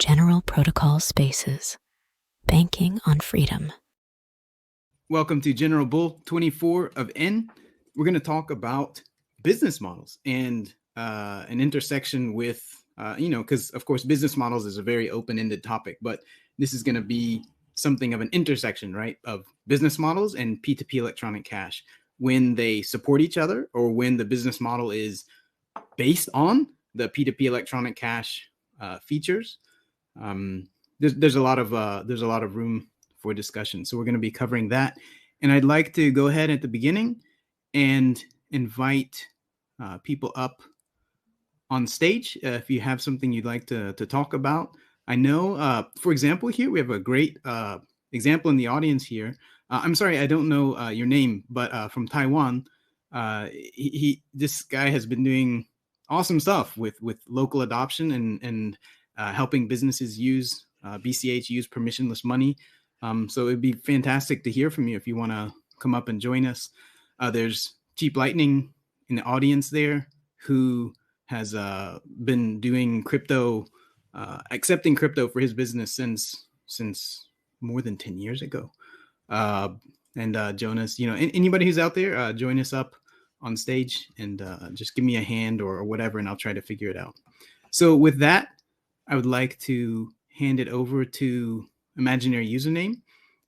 General Protocol Spaces. Banking on Freedom. Welcome to General Bull 24 of N. We're going to talk about business models and an intersection with, because of course business models is a very open-ended topic, but this is going to be something of an intersection, right, of business models and P2P electronic cash, when they support each other or when the business model is based on the P2P electronic cash features. There's a lot of room for discussion. So we're going to be covering that. And I'd like to go ahead at the beginning and invite people up on stage if you have something you'd like to talk about. I know, for example, here we have a great example in the audience here. I'm sorry, I don't know your name, but from Taiwan, this guy has been doing awesome stuff with local adoption and helping businesses use BCH, use permissionless money. So it'd be fantastic to hear from you if you want to come up and join us. There's Cheap Lightning in the audience there, who has been doing crypto, accepting crypto for his business since more than 10 years ago. And Jonas, anybody who's out there, join us up on stage and just give me a hand or whatever, and I'll try to figure it out. So with that, I would like to hand it over to Imaginary Username,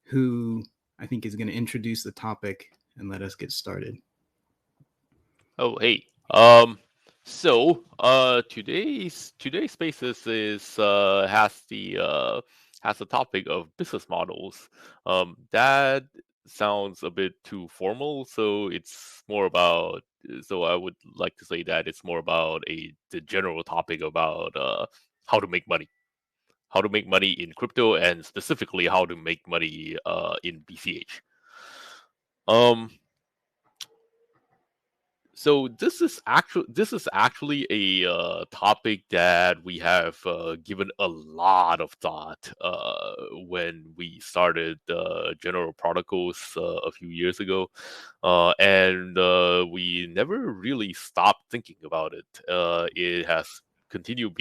who I think is going to introduce the topic and let us get started. Oh, hey. So today's Spaces is has the topic of business models. That sounds a bit too formal, so it's more about. So I would like to say that it's more about the general topic about how to make money. How to make money in crypto, and specifically how to make money in BCH. So this is actually a topic that we have given a lot of thought when we started General Protocols a few years ago, and we never really stopped thinking about it. It has continued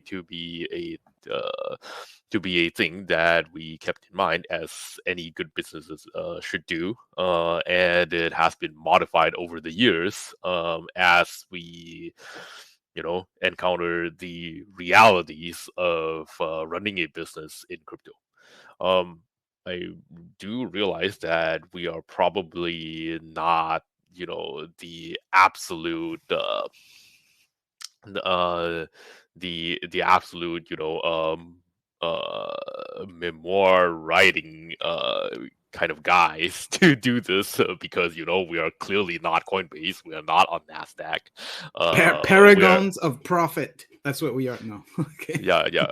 to be a thing that we kept in mind, as any good businesses should do, and it has been modified over the years as we encounter the realities of running a business in crypto. I do realize that we are probably not the absolute the absolute memoir writing kind of guys to do this, because we are clearly not Coinbase, we are not on Nasdaq. Paragons of profit. That's what we are. No. Okay. Yeah.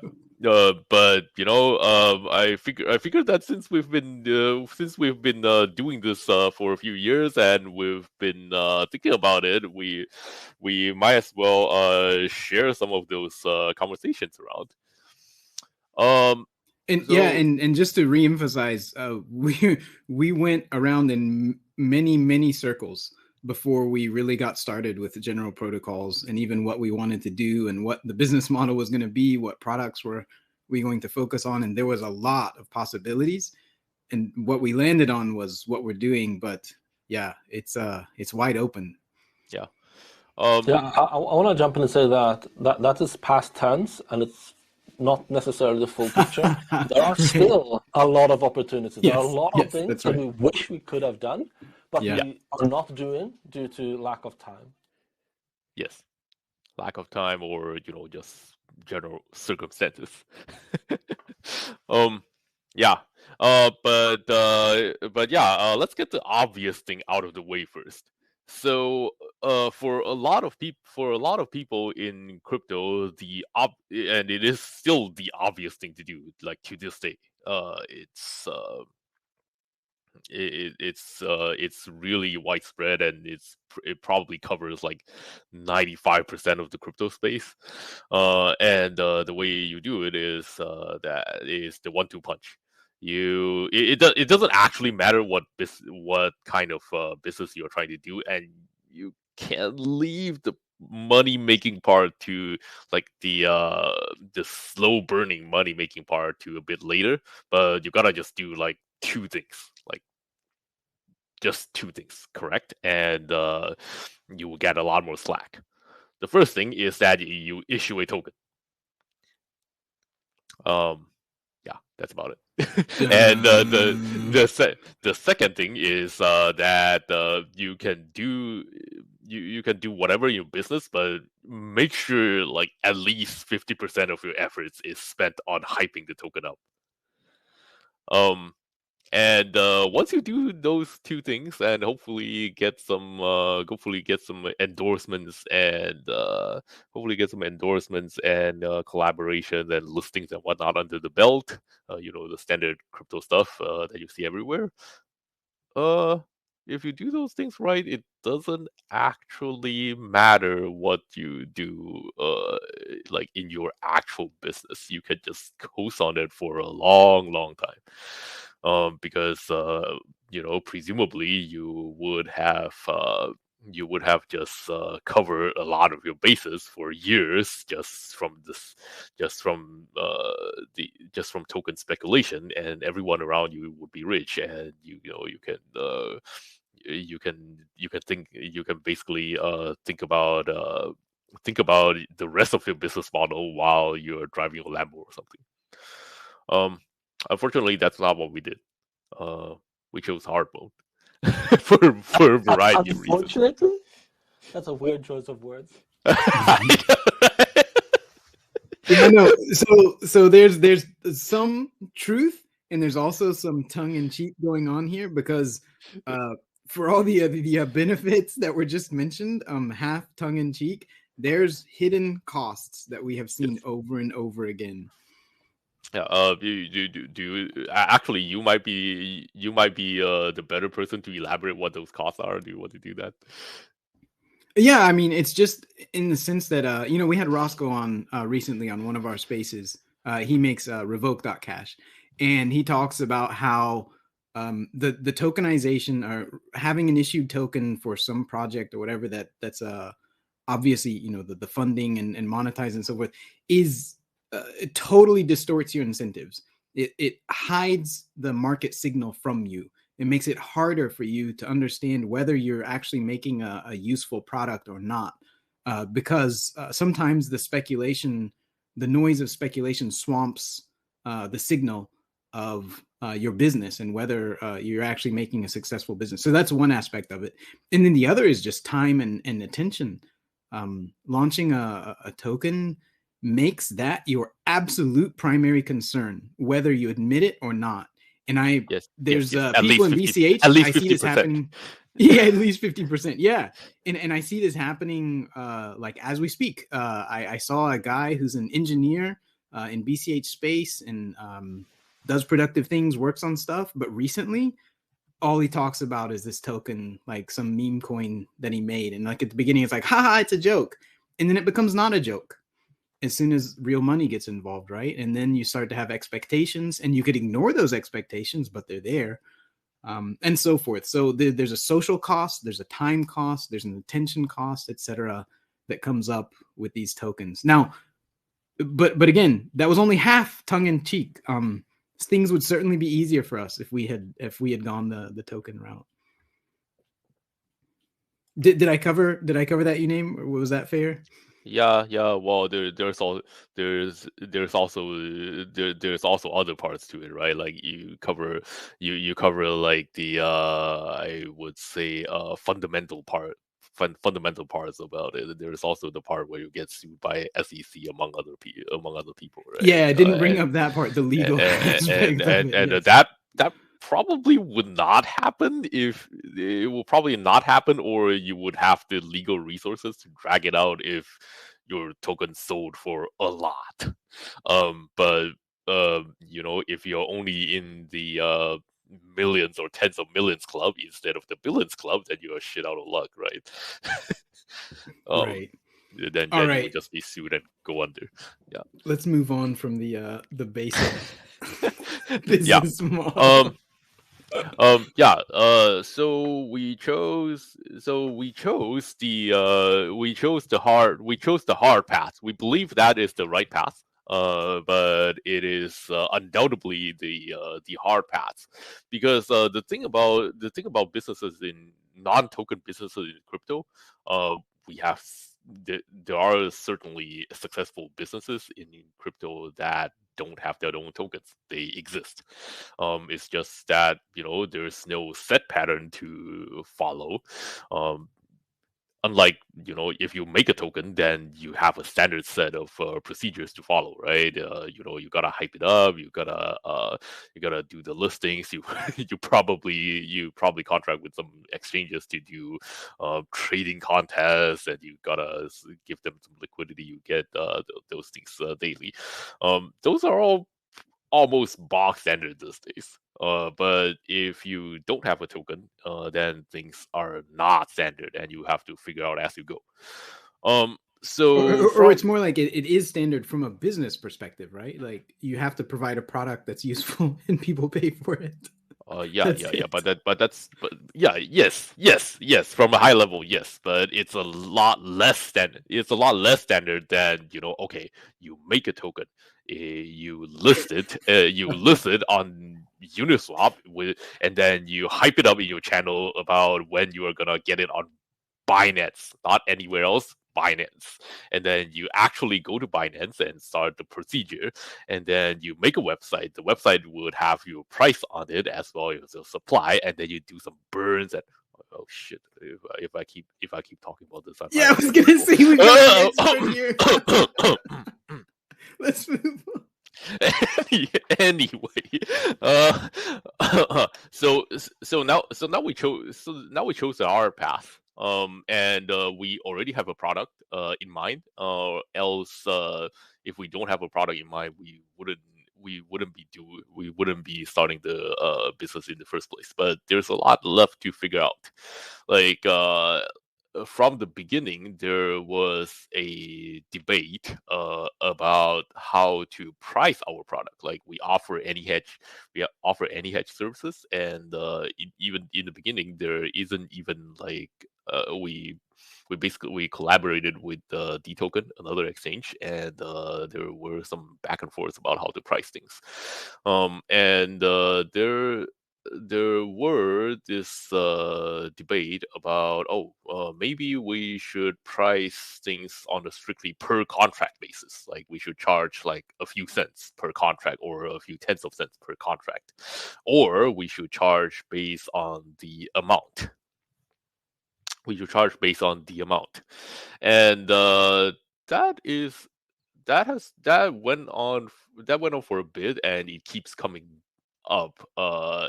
But I figured that since we've been doing this for a few years, and we've been thinking about it, we might as well share some of those conversations around. And just to reemphasize, we went around in many circles before we really got started with the General Protocols, and even what we wanted to do and what the business model was going to be, what products were we going to focus on. And there was a lot of possibilities, and what we landed on was what we're doing. But yeah, it's wide open. Yeah. I want to jump in and say that is past tense, and it's not necessarily the full picture. There are still a lot of opportunities. There are a lot of things that we wish we could have done, but we are not doing due to lack of time. Yes, lack of time, or just general circumstances. But let's get the obvious thing out of the way first. So for a lot of people in crypto, and it is still the obvious thing to do, like to this day. It's really widespread, and it probably covers like 95% of the crypto space. And the way you do it is that is the 1-2 punch. It doesn't actually matter what kind of business you're trying to do, and you can't leave the money making part to like the slow burning money making part to a bit later, but you gotta just do like two things, like just two things correct, and you will get a lot more slack. The first thing is that you issue a token. Yeah, that's about it. And the second thing is that you can do you can do whatever in your business, but make sure like at least 50% of your efforts is spent on hyping the token up. And once you do those two things, and hopefully get some endorsements and collaborations and listings and whatnot under the belt, the standard crypto stuff that you see everywhere. If you do those things right, it doesn't actually matter what you do, like in your actual business. You can just coast on it for a long, long time, because presumably you would have just covered a lot of your bases for years just from token speculation, and everyone around you would be rich, and you can basically think about the rest of your business model while you're driving a Lambo or something. Unfortunately, that's not what we did. We chose hard mode for a variety of reasons. Unfortunately, that's a weird choice of words. Yeah, no. So there's some truth, and there's also some tongue in cheek going on here, because for all the benefits that were just mentioned, half tongue in cheek, there's hidden costs that we have seen over and over again. Yeah. Actually, you might be the better person to elaborate what those costs are. Do you want to do that? Yeah, I mean, it's just in the sense that we had Roscoe on recently on one of our spaces. He makes Revoke.cash, and he talks about how the tokenization, or having an issued token for some project or whatever that's obviously the funding and monetize and so forth, is it totally distorts your incentives. It hides the market signal from you. It makes it harder for you to understand whether you're actually making a useful product or not, because sometimes the noise of speculation swamps the signal of your business and whether you're actually making a successful business. So that's one aspect of it. And then the other is just time and attention. Launching a token makes that your absolute primary concern, whether you admit it or not. And there's people in BCH, I see this happening. Yeah, at least 50%. Yeah. And I see this happening like as we speak. I saw a guy who's an engineer in BCH space and does productive things, works on stuff. But recently, all he talks about is this token, like some meme coin that he made. And like at the beginning, it's like, haha, it's a joke. And then it becomes not a joke as soon as real money gets involved, right? And then you start to have expectations, and you could ignore those expectations, but they're there, and so forth. So there's a social cost, there's a time cost, there's an attention cost, etc., that comes up with these tokens. Now, but again, that was only half tongue in cheek. Things would certainly be easier for us if we had gone the token route. Did I cover that, Uname? Or was that fair? Yeah. Well, there's also other parts to it, right? Like you cover like the I would say fundamental parts about it. There's also the part where you get sued by SEC among other people, right? Yeah, I didn't bring up that part, the legal aspect of it, and that probably would not happen or you would have the legal resources to drag it out if your token sold for a lot. But if you're only in the millions or tens of millions club instead of the billions club, then you're shit out of luck, right? Right. Then you would just be sued and go under. Yeah. Let's move on from the basic business model. Yeah. So we chose. We chose the hard path. We believe that is the right path. But it is undoubtedly the hard path, because the thing about businesses in non-token businesses in crypto, we have there are certainly successful businesses in crypto that don't have their own tokens. They exist. It's just that there's no set pattern to follow. Um, Unlike if you make a token, then you have a standard set of procedures to follow, right? You gotta hype it up. You gotta do the listings. You probably contract with some exchanges to do trading contests, and you gotta give them some liquidity. You get those things daily. Those are all almost bog standard these days. But if you don't have a token, then things are not standard, and you have to figure out as you go. Or it's more like it is standard from a business perspective, right? Like you have to provide a product that's useful and people pay for it. Yeah. Yes. From a high level, yes, but it's a lot less standard. It's a lot less standard than okay, you make a token, you list it, on Uniswap and then you hype it up in your channel about when you are gonna get it on Binance, not anywhere else. Binance, and then you actually go to Binance and start the procedure, and then you make a website. The website would have your price on it as well as your supply, and then you do some burns and oh shit! If I keep talking about this, I was gonna say we got the expert here. Let's move on. Anyway, so now we chose our path. And we already have a product in mind. Else, if we don't have a product in mind, we wouldn't be starting the business in the first place. But there's a lot left to figure out. Like from the beginning, there was a debate about how to price our product. Like we offer any hedge services, and even in the beginning, there isn't even like we collaborated with DToken, another exchange, and there were some back and forth about how to price things. And there were this debate about maybe we should price things on a strictly per contract basis, like we should charge like a few cents per contract or a few tenths of cents per contract, or we should charge based on the amount. And that went on for a bit, and it keeps coming up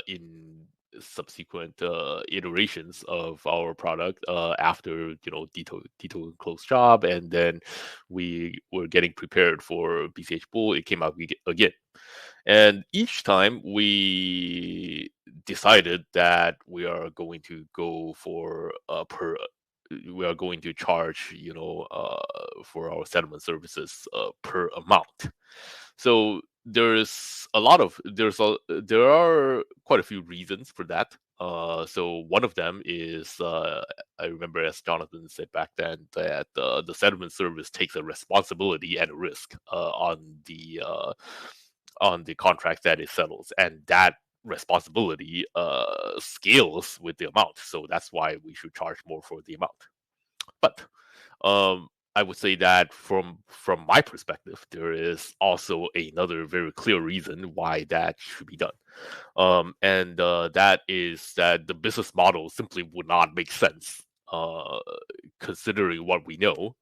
in subsequent iterations of our product after Dito closed shop, and then we were getting prepared for BCH Bull. It came out again, and each time we decided that we are going to go for we are going to charge for our settlement services per amount. So there are quite a few reasons for that. So one of them is I remember, as Jonathan said back then, that the settlement service takes a responsibility and a risk on the contract that it settles, and that responsibility scales with the amount. So that's why we should charge more for the amount. But I would say that from my perspective, there is also another very clear reason why that should be done. And that is that the business model simply would not make sense, considering what we know.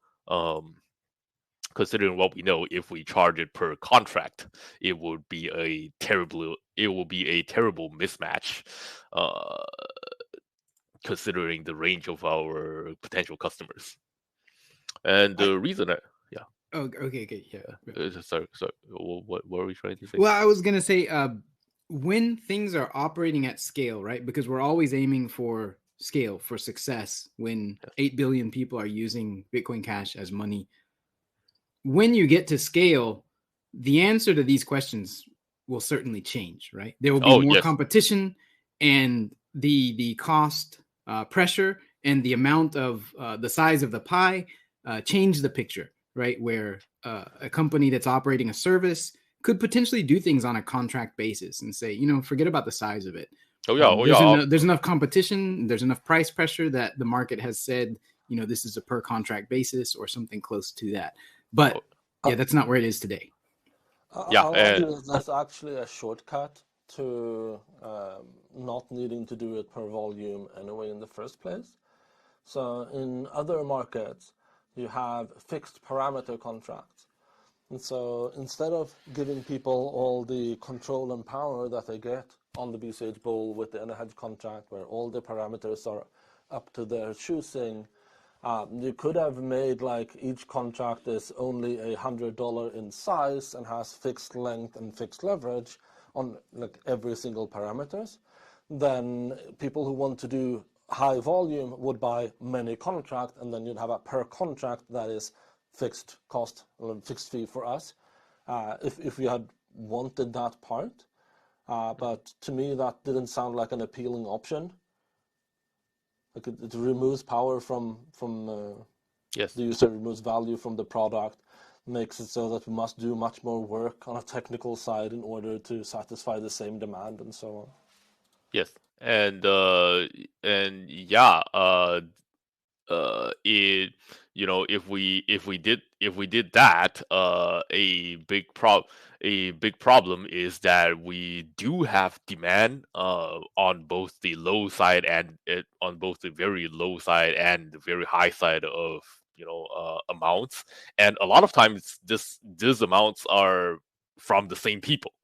If we charge it per contract, it would be a terrible mismatch, considering the range of our potential customers. And the reason yeah. Oh, okay, yeah. Sorry. What were we trying to say? Well, I was gonna say when things are operating at scale, right? Because we're always aiming for scale, for success. When 8 billion people are using Bitcoin Cash as money, when you get to scale, the answer to these questions will certainly change, right? There will be more competition, and the cost pressure and the amount of the size of the pie change the picture, right? Where a company that's operating a service could potentially do things on a contract basis and say, forget about the size of it. There's enough competition, there's enough price pressure that the market has said, this is a per contract basis or something close to that. But that's not where it is today. That's actually a shortcut to not needing to do it per volume anyway in the first place. So in other markets, you have fixed parameter contracts. And so instead of giving people all the control and power that they get on the BCH Bull with the InnoHedge contract, where all the parameters are up to their choosing, you could have made like each contract is only $100 in size and has fixed length and fixed leverage on like every single parameters. Then people who want to do high volume would buy many contracts, and then you'd have a per contract that is fixed cost or fixed fee for us, if we had wanted that part. But to me, that didn't sound like an appealing option. Like it removes power from yes. The user, removes value from the product, makes it so that we must do much more work on a technical side in order to satisfy the same demand and so on. Yes, and if we did that, a big problem is that we do have demand on both the low side and on both the very low side and the very high side of amounts, and a lot of times these amounts are from the same people.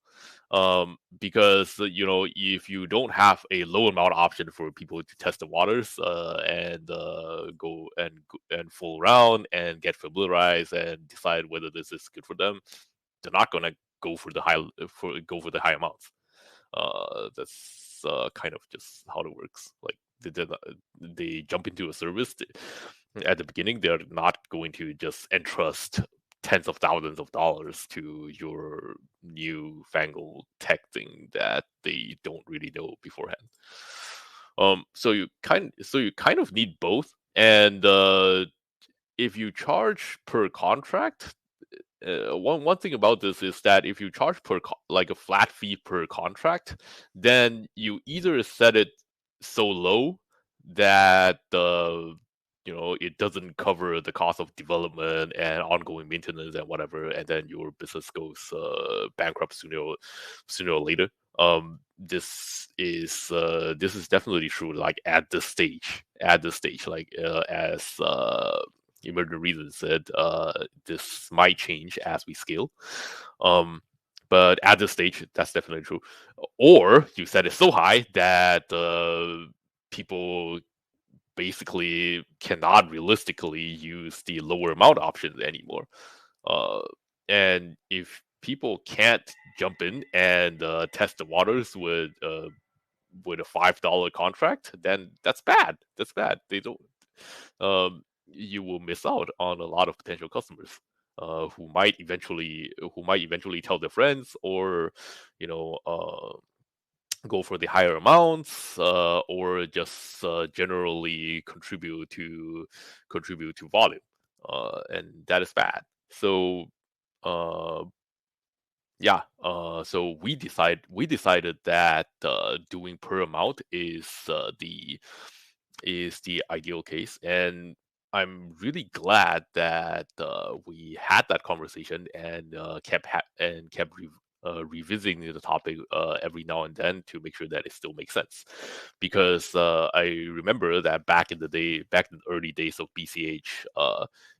Because if you don't have a low amount option for people to test the waters and go and fool around and get familiarized and decide whether this is good for them, they're not gonna go for the high amounts. That's kind of just how it works. Like they jump into a service at the beginning. They're not going to just entrust tens of thousands of dollars to your newfangled tech thing that they don't really know beforehand. So you kind of need both, and if you charge per contract, one thing about this is that if you charge like a flat fee per contract, then you either set it so low that it doesn't cover the cost of development and ongoing maintenance and whatever, and then your business goes bankrupt sooner or later. This is definitely true. Like at this stage, like as Emergent Reason said, this might change as we scale. But at this stage, that's definitely true. Or you set it so high that people basically cannot realistically use the lower amount options anymore. And if people can't jump in and test the waters with a $5 contract, then that's bad. They don't. You will miss out on a lot of potential customers who might eventually tell their friends, or go for the higher amounts, or just generally contribute to volume, and that is bad. So so we decided that doing per amount is the ideal case, and I'm really glad that we had that conversation and kept revisiting the topic every now and then to make sure that it still makes sense. Because I remember that back in the early days of BCH,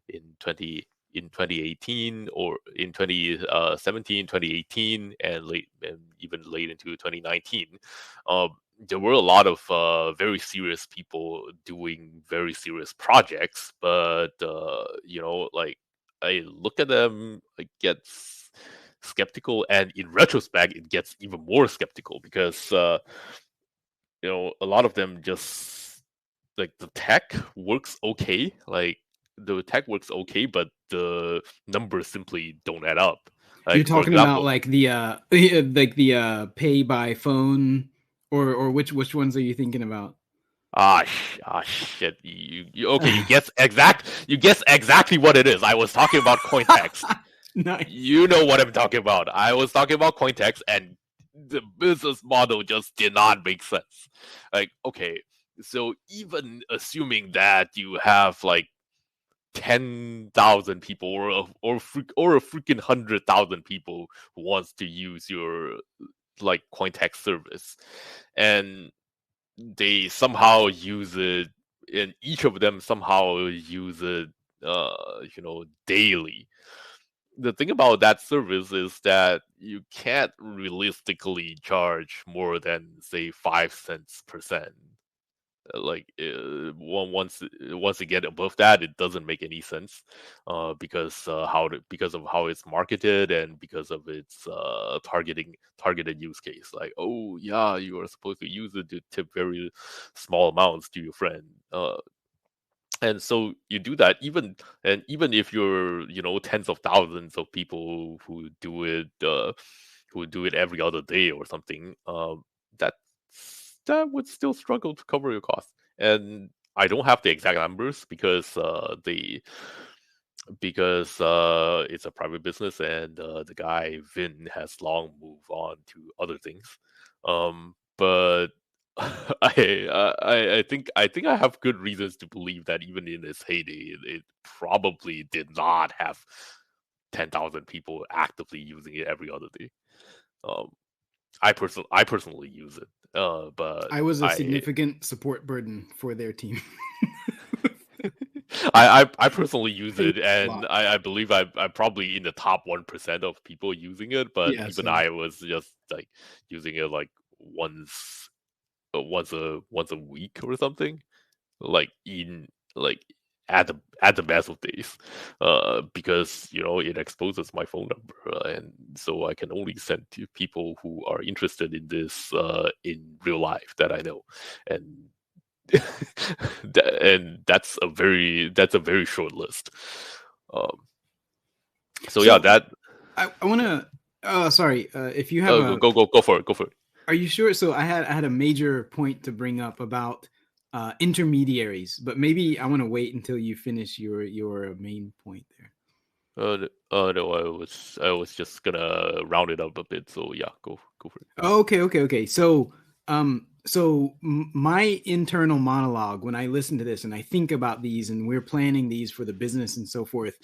in 2018 or in 2017, 2018, and even late into 2019, there were a lot of very serious people doing very serious projects, but like I look at them, I get skeptical, and in retrospect it gets even more skeptical because a lot of them just, like, the tech works okay, but the numbers simply don't add up. You're talking about like the pay by phone or which ones are you thinking about? Shit. Okay, you guess exactly what it is. I was talking about Cointext. Nice. You know what I'm talking about. I was talking about Cointext, and the business model just did not make sense. Like, okay, so even assuming that you have like 10,000 people or a freaking 100,000 people who wants to use your like Cointext service, and they somehow use it, and each of them somehow use it, daily. The thing about that service is that you can't realistically charge more than say 5 cents per cent. Once you get above that, it doesn't make any sense, because of how it's marketed and because of its targeted use case. Like, oh yeah, you are supposed to use it to tip very small amounts to your friend. And so you do that, even if you're tens of thousands of people who do it every other day or something, that would still struggle to cover your cost. And I don't have the exact numbers because it's a private business, and the guy Vin has long moved on to other things. But I think I have good reasons to believe that even in its heyday, it probably did not have 10,000 people actively using it every other day. I personally use it, but I was a significant support burden for their team. I personally use it, and I believe I'm probably in the top 1% of people using it. But Yeah, even same. I was just like using it like once a week or something, like at the best of days, because it exposes my phone number, and so I can only send to people who are interested in this in real life that I know, and and that's a very short list. So yeah, that I want to. Sorry, if you have go for it. Are you sure? So I had a major point to bring up about intermediaries, but maybe I want to wait until you finish your main point there. No, I was just gonna round it up a bit. So yeah, go for it. Okay. So my internal monologue when I listen to this and I think about these and we're planning these for the business and so forth,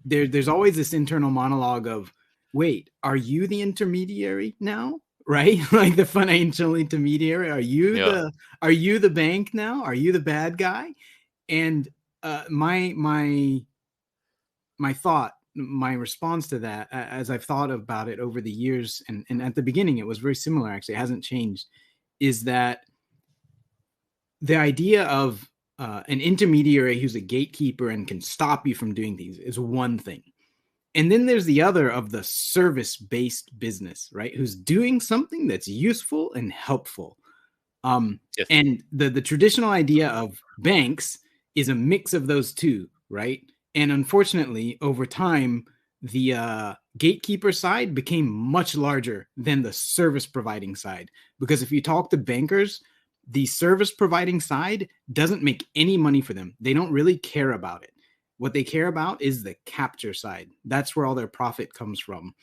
there's always this internal monologue of, wait, are you the intermediary now? Right? Like the financial intermediary. Are you the bank now? Are you the bad guy? And my thought, my response to that, as I've thought about it over the years, and at the beginning it was very similar, actually, it hasn't changed, is that the idea of an intermediary who's a gatekeeper and can stop you from doing things is one thing. And then there's the other of the service-based business, right? Who's doing something that's useful and helpful. Yes. And the traditional idea of banks is a mix of those two, right? And unfortunately, over time, the gatekeeper side became much larger than the service providing side. Because if you talk to bankers, the service providing side doesn't make any money for them. They don't really care about it. What they care about is the capture side. That's where all their profit comes from.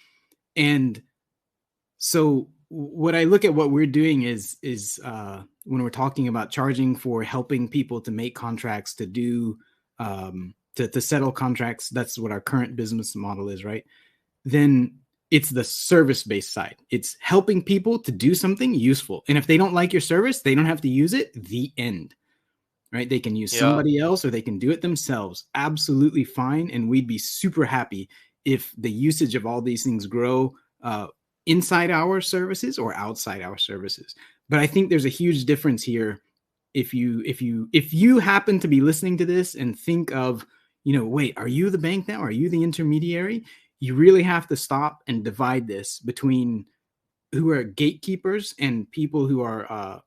And so what I look at what we're doing is when we're talking about charging for helping people to make contracts, to do to settle contracts, that's what our current business model is, right? Then it's the service-based side. It's helping people to do something useful. And if they don't like your service, they don't have to use it. The end. Right? They can use somebody else or they can do it themselves. Absolutely fine. And we'd be super happy if the usage of all these things grow inside our services or outside our services. But I think there's a huge difference here. If you happen to be listening to this and think of, wait, are you the bank now? Are you the intermediary? You really have to stop and divide this between who are gatekeepers and people who are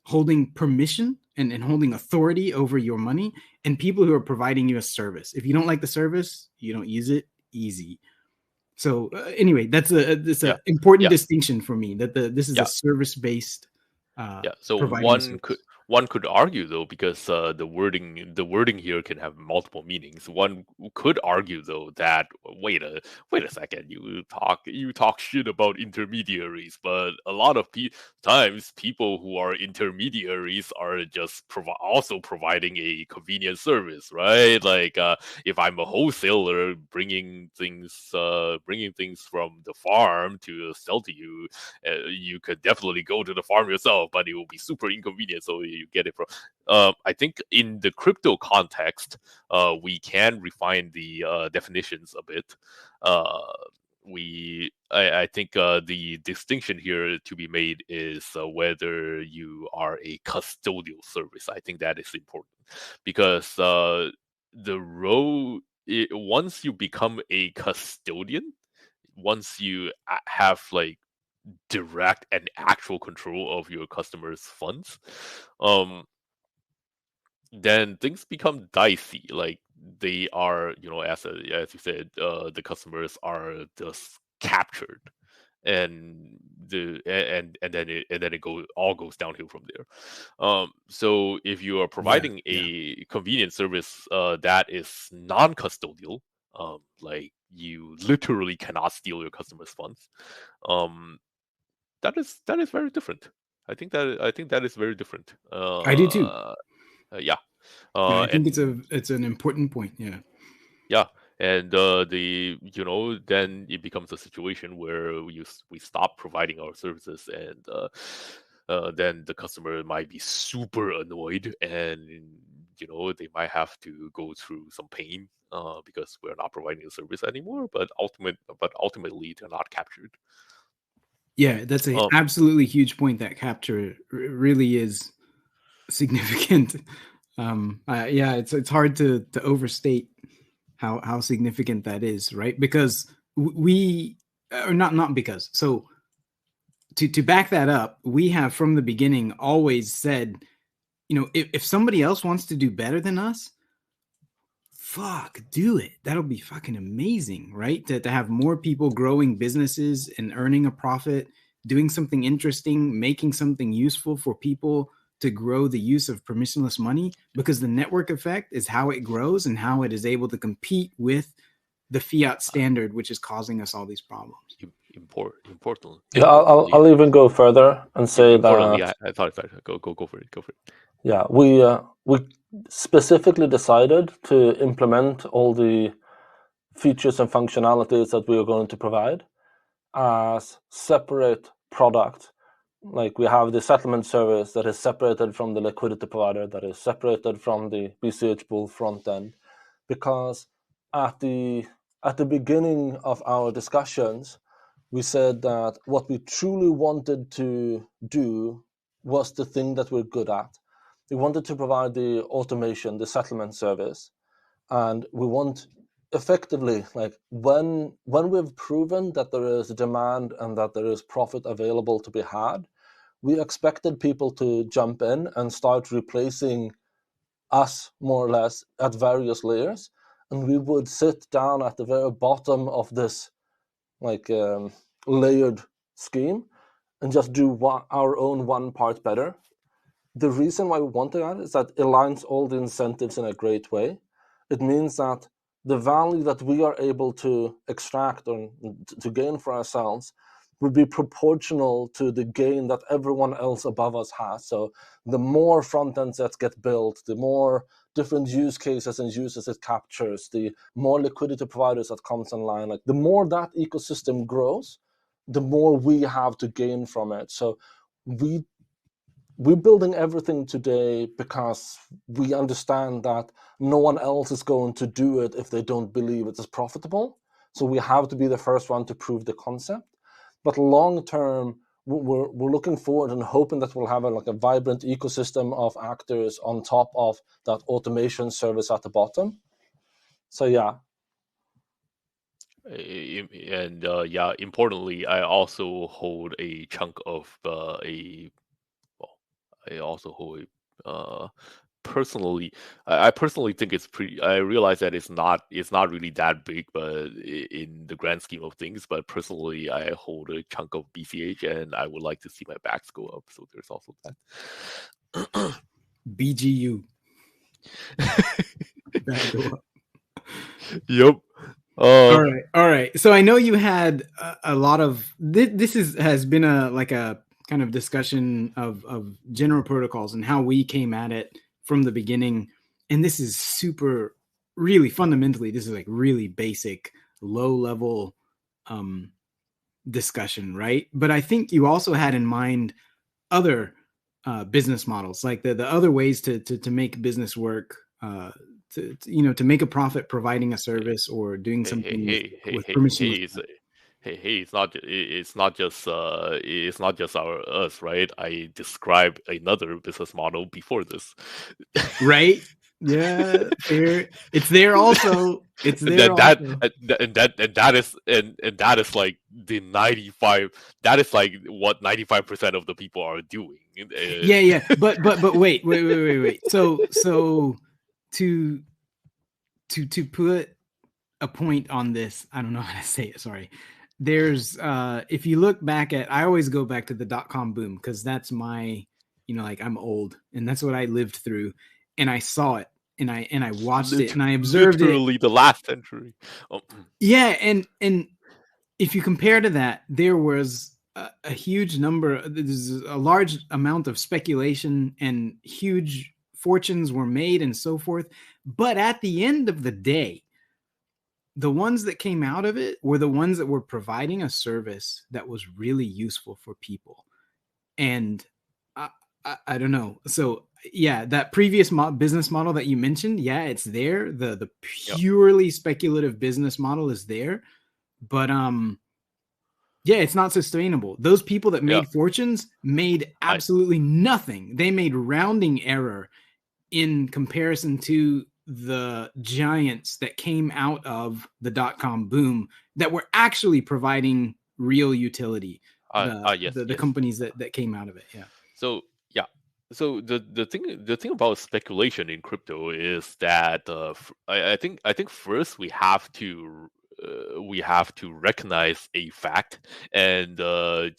holding permission and holding authority over your money, and people who are providing you a service. If you don't like the service, you don't use it. Easy. So anyway, that's an important distinction for me, that this is a service-based So one could argue though, because the wording here can have multiple meanings. One could argue though that wait a second, you talk shit about intermediaries, but a lot of times people who are intermediaries are just also providing a convenient service, right? Like if I'm a wholesaler bringing things from the farm to sell to you, you could definitely go to the farm yourself, but it will be super inconvenient. So you get it from. I think in the crypto context, we can refine the definitions a bit. I think the distinction here to be made is whether you are a custodial service. I think that is important, because once you become a custodian, once you have like direct and actual control of your customers' funds, then things become dicey. Like they are, as you said, the customers are just captured, and then it all goes downhill from there. So if you are providing a convenient service that is non-custodial, like you literally cannot steal your customers' funds, that is very different. I think that is very different. I do too. Yeah. I think it's an important point. Yeah. Yeah, and then it becomes a situation where we stop providing our services, and then the customer might be super annoyed, and they might have to go through some pain because we're not providing the service anymore. But ultimately, they're not captured. Yeah, that's an absolutely huge point. That capture really is significant. It's hard to overstate how significant that is, right? Because we or not because. So to back that up, we have from the beginning always said, if somebody else wants to do better than us, do it. That'll be fucking amazing, right? To have more people growing businesses and earning a profit, doing something interesting, making something useful for people, to grow the use of permissionless money, because the network effect is how it grows and how it is able to compete with the fiat standard, which is causing us all these problems. Important. Yeah, I'll even go further and say that. I thought go for it. Go for it. Yeah, we specifically decided to implement all the features and functionalities that we are going to provide as separate products. Like we have the settlement service that is separated from the liquidity provider, that is separated from the BCH Bull front end, because at the beginning of our discussions, we said that what we truly wanted to do was the thing that we're good at. We wanted to provide the automation, the settlement service, and we want effectively, like when we've proven that there is demand and that there is profit available to be had, we expected people to jump in and start replacing us more or less at various layers, and we would sit down at the very bottom of this layered scheme and just do our own one part better. The reason why we wanted that is that it aligns all the incentives in a great way. It means that the value that we are able to extract or to gain for ourselves would be proportional to the gain that everyone else above us has. So the more front ends that get built, the more different use cases and uses it captures, the more liquidity providers that comes online, like the more that ecosystem grows, the more we have to gain from it. So we're building everything today because we understand that no one else is going to do it if they don't believe it is profitable. So we have to be the first one to prove the concept. But long term, we're looking forward and hoping that we'll have a vibrant ecosystem of actors on top of that automation service at the bottom. So yeah. And importantly, I also hold a chunk of personally, I personally think it's pretty. I realize that it's not really that big, but in the grand scheme of things. But personally, I hold a chunk of BCH, and I would like to see my backs go up. So there's also that. BGU. Back go up. Yep. All right. So I know you had a lot of this has been a kind of discussion of general protocols and how we came at it from the beginning. And this is super, really fundamentally, this is like really basic, low level discussion, right? But I think you also had in mind other business models, like the other ways to make business work. To make a profit providing a service or doing something with permission. It's not just us, right? I described another business model before this. Right? Yeah, fair. It's there also. It's there that is like the 95. That is like what 95% of the people are doing. Yeah. But wait. So to put a point on this, I don't know how to say it. Sorry. There's if you look back at, I always go back to the .com boom because that's my, I'm old and that's what I lived through, and I saw it and I watched it and I observed literally the last century. Yeah, and if you compare to that, there was a huge number. There's a large amount of speculation and huge fortunes were made and so forth. But at the end of the day, the ones that came out of it were the ones that were providing a service that was really useful for people. And I don't know. So yeah, that previous business model that you mentioned, yeah, it's there. The purely speculative business model is there, but yeah, it's not sustainable. Those people that made fortunes made absolutely nothing. They made rounding error in comparison to the giants that came out of the .com boom that were actually providing real utility. The companies that came out of it. Yeah. So the thing about speculation in crypto is that I think first we have to recognize a fact, and I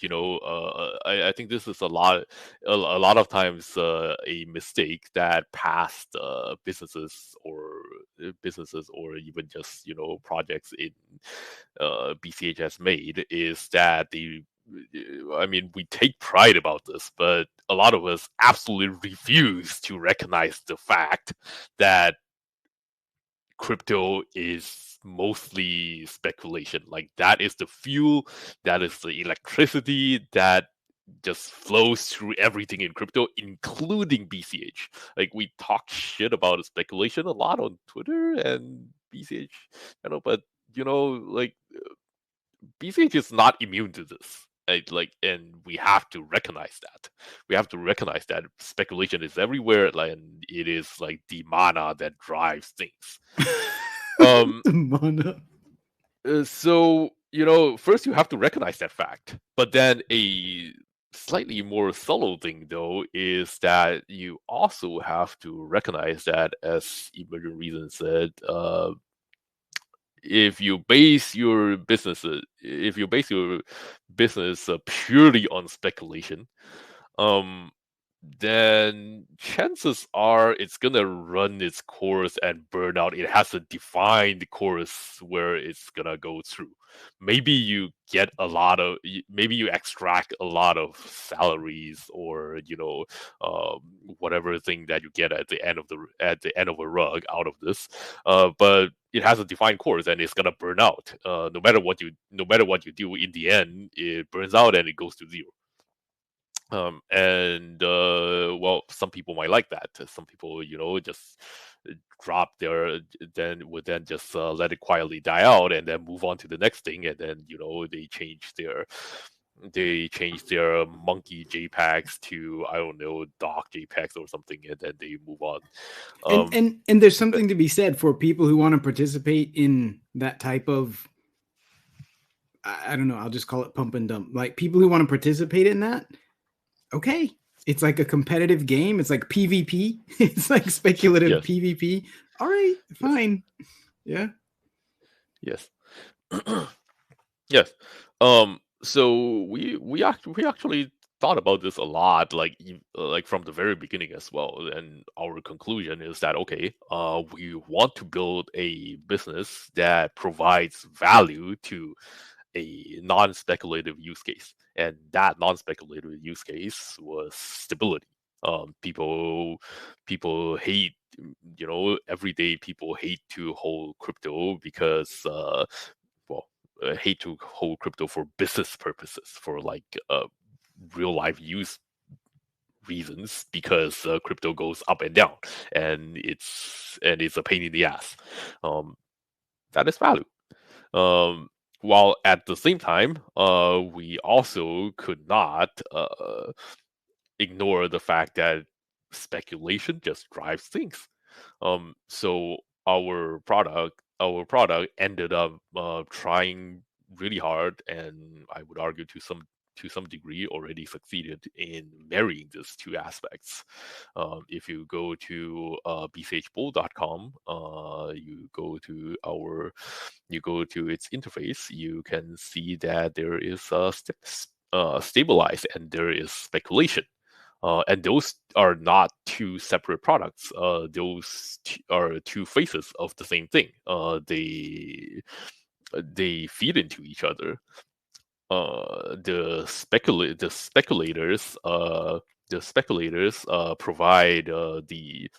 think this is a lot of times a mistake that past businesses or even just projects in BCH has made, is that we take pride about this, but a lot of us absolutely refuse to recognize the fact that crypto is mostly speculation. Like, that is the fuel, that is the electricity that just flows through everything in crypto, including BCH. Like, we talk shit about speculation a lot on Twitter and BCH, but BCH is not immune to this. And we have to recognize that. We have to recognize that speculation is everywhere, and it is like the mana that drives things. The mana. So first you have to recognize that fact, but then a slightly more subtle thing, though, is that you also have to recognize that, as Emergent Reason said, if you base your business purely on speculation, then chances are it's gonna run its course and burn out. It has a defined course where it's gonna go through. Maybe you extract a lot of salaries, or whatever thing that you get at the end of a rug out of this, but it has a defined course and it's gonna burn out. No matter what you do, in the end, it burns out and it goes to zero. Some people might like that. Some people, just drop then just let it quietly die out and then move on to the next thing, and then they change their monkey JPEGs to, I don't know, doc JPEGs or something, and then they move on. And there's something to be said for people who want to participate in that type of, I don't know, I'll just call it pump and dump. Like, people who want to participate in that, okay, it's like a competitive game. It's like PvP. It's like speculative PvP. All right, fine. Yeah. Yes. Yes. So we actually thought about this a lot, like from the very beginning as well. And our conclusion is that okay, we want to build a business that provides value to a non-speculative use case, and that non-speculative use case was stability. People hate, everyday people hate to hold crypto because hate to hold crypto for business purposes, for like real life use reasons, because crypto goes up and down, and it's a pain in the ass. That is value. While at the same time, we also could not ignore the fact that speculation just drives things. So our product ended up trying really hard, and I would argue to some degree already succeeded in marrying these two aspects. If you go to bchbull.com, you go to its interface, you can see that there is stabilize and there is speculation. And those are not two separate products. Those are two faces of the same thing. They feed into each other. The speculators provide the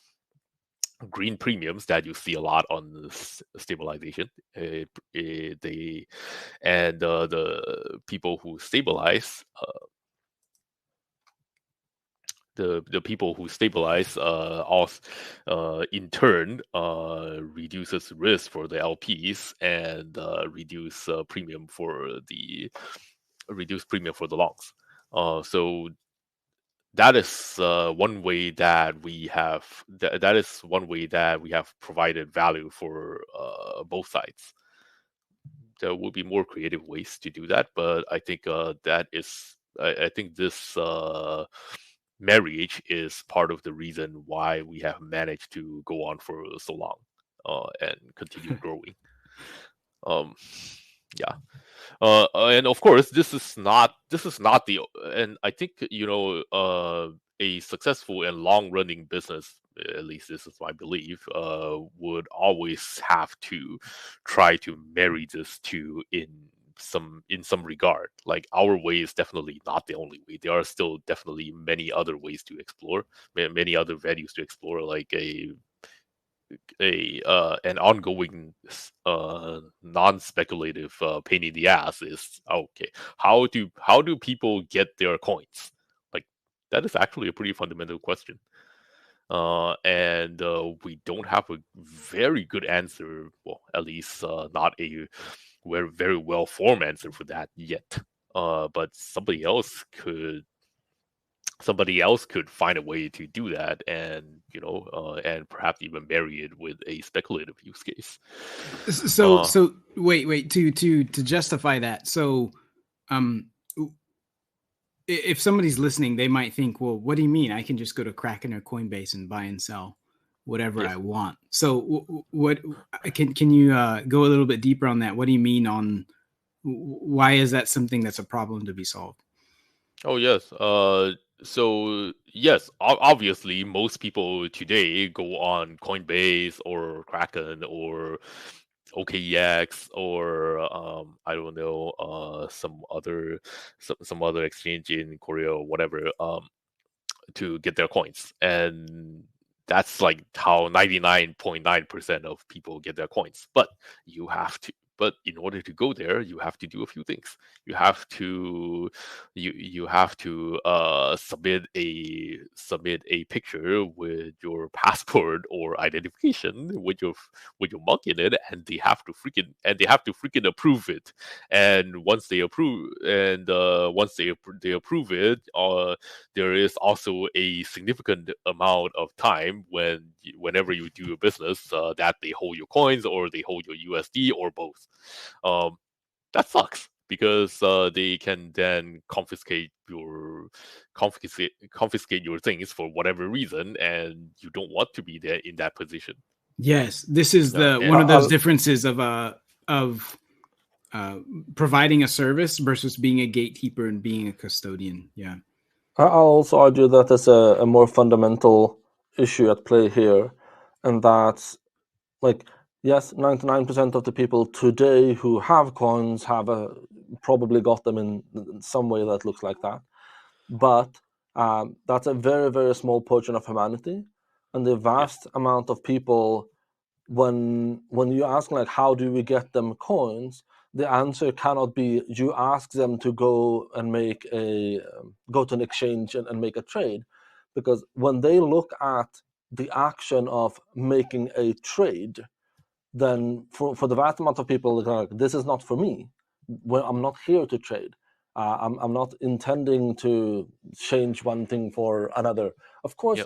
green premiums that you see a lot on stabilization. The people who stabilize. The people who stabilize in turn reduces risk for the LPs and reduce premium for the longs. So that is one way that we have that is one way that we have provided value for both sides. There will be more creative ways to do that, but I think I think this marriage is part of the reason why we have managed to go on for so long and continue growing. Yeah. And of course, this is not the, and I think a successful and long running business, at least this is my belief, would always have to try to marry this to in some regard. Like, our way is definitely not the only way. There are still definitely many other ways to explore, many other venues to explore, like an ongoing non-speculative pain in the ass is okay. How do people get their coins? Like, that is actually a pretty fundamental question. And we don't have a very good answer. Well, at least not a very well formed answer for that yet. But somebody else could find a way to do that, and and perhaps even marry it with a speculative use case. So wait to justify that. So, if somebody's listening, they might think, well, what do you mean? I can just go to Kraken or Coinbase and buy and sell whatever I want. So what can you go a little bit deeper on that? What do you mean on why is that something that's a problem to be solved? Oh, yes. So yes, obviously most people today go on Coinbase or Kraken or OKEX or I don't know, some other exchange in Korea or whatever, to get their coins. And that's like how 99.9% of people get their coins. But in order to go there, you have to do a few things. You have to submit a picture with your passport or identification with your mug in it, and they have to freaking approve it. And once they approve it, there is also a significant amount of time whenever you do a business that they hold your coins or they hold your USD or both. That sucks, because they can then confiscate your confiscate your things for whatever reason, and you don't want to be there in that position. Yes, this is one of those differences of providing a service versus being a gatekeeper and being a custodian. Yeah, I'll also argue that there's a more fundamental issue at play here, and that's like, yes, 99% of the people today who have coins have probably got them in some way that looks like that, but that's a very, very small portion of humanity, and the vast amount of people, when you ask like, how do we get them coins, the answer cannot be you ask them to go and go to an exchange and make a trade, because when they look at the action of making a trade, then for the vast amount of people, like, this is not for me. Well, I'm not here to trade. I'm not intending to change one thing for another. Of course,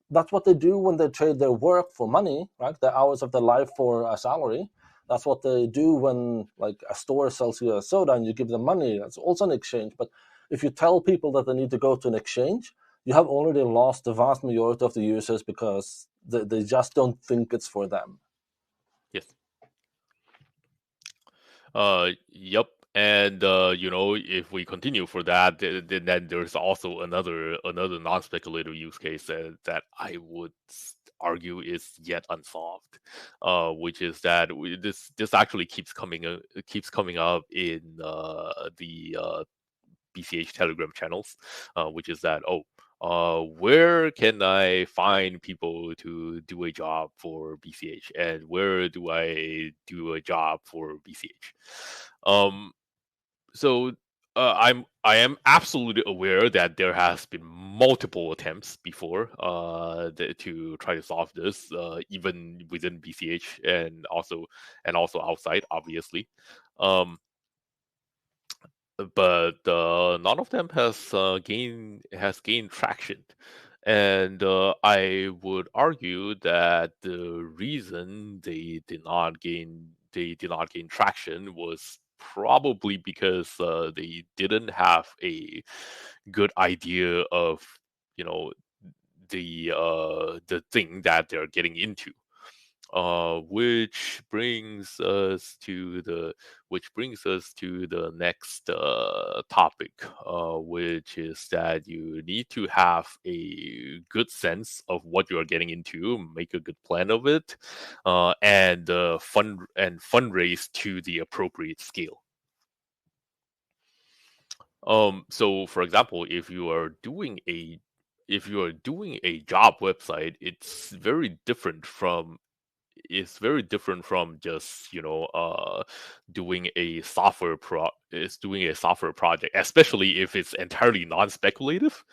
that's what they do when they trade their work for money, right? The hours of their life for a salary. That's what they do when, like, a store sells you a soda and you give them money. That's also an exchange. But if you tell people that they need to go to an exchange, you have already lost the vast majority of the users because they just don't think it's for them. Yes. Yep. And if we continue for that, then there's also another non-speculative use case that I would argue is yet unsolved, which is that this actually keeps coming up in the BCH Telegram channels, which is that where can I find people to do a job for BCH, and where do I do a job for BCH? So I am absolutely aware that there has been multiple attempts before to try to solve this, even within BCH and also outside, obviously. But none of them has gained traction, and I would argue that the reason they did not gain traction was probably because they didn't have a good idea of the thing that they're getting into. Which brings us to the next topic, which is that you need to have a good sense of what you are getting into, make a good plan of it, and fundraise to the appropriate scale. So, for example, if you are doing a job website, it's very different from just doing a software project, especially if it's entirely non-speculative,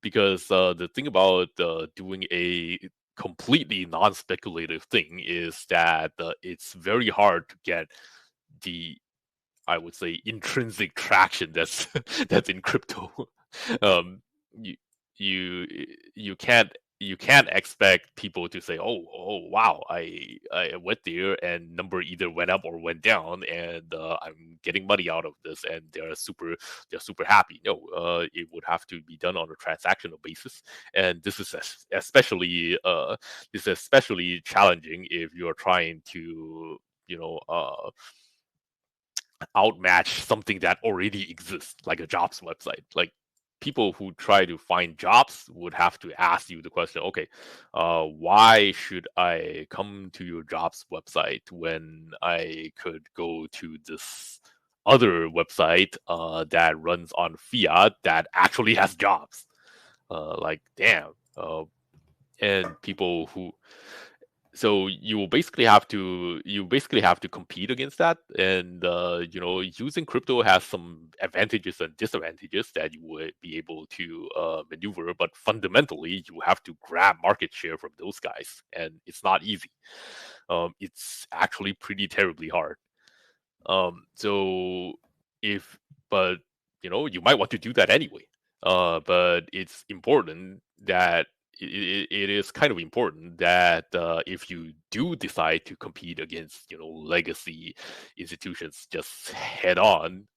because the thing about doing a completely non-speculative thing is that it's very hard to get the, I would say, intrinsic traction that's in crypto. You can't expect people to say, oh wow, I went there and number either went up or went down, and I'm getting money out of this, and they're super happy. No, it would have to be done on a transactional basis, and this is especially challenging if you're trying to outmatch something that already exists, like a jobs website. Like, people who try to find jobs would have to ask you the question, okay, why should I come to your jobs website when I could go to this other website that runs on fiat that actually has jobs? Like, damn. And people who... So you basically have to compete against that, and using crypto has some advantages and disadvantages that you would be able to maneuver, but fundamentally you have to grab market share from those guys, and it's not easy. It's actually pretty terribly hard. But you might want to do that anyway. But it's important that it is kind of important that if you do decide to compete against legacy institutions just head on,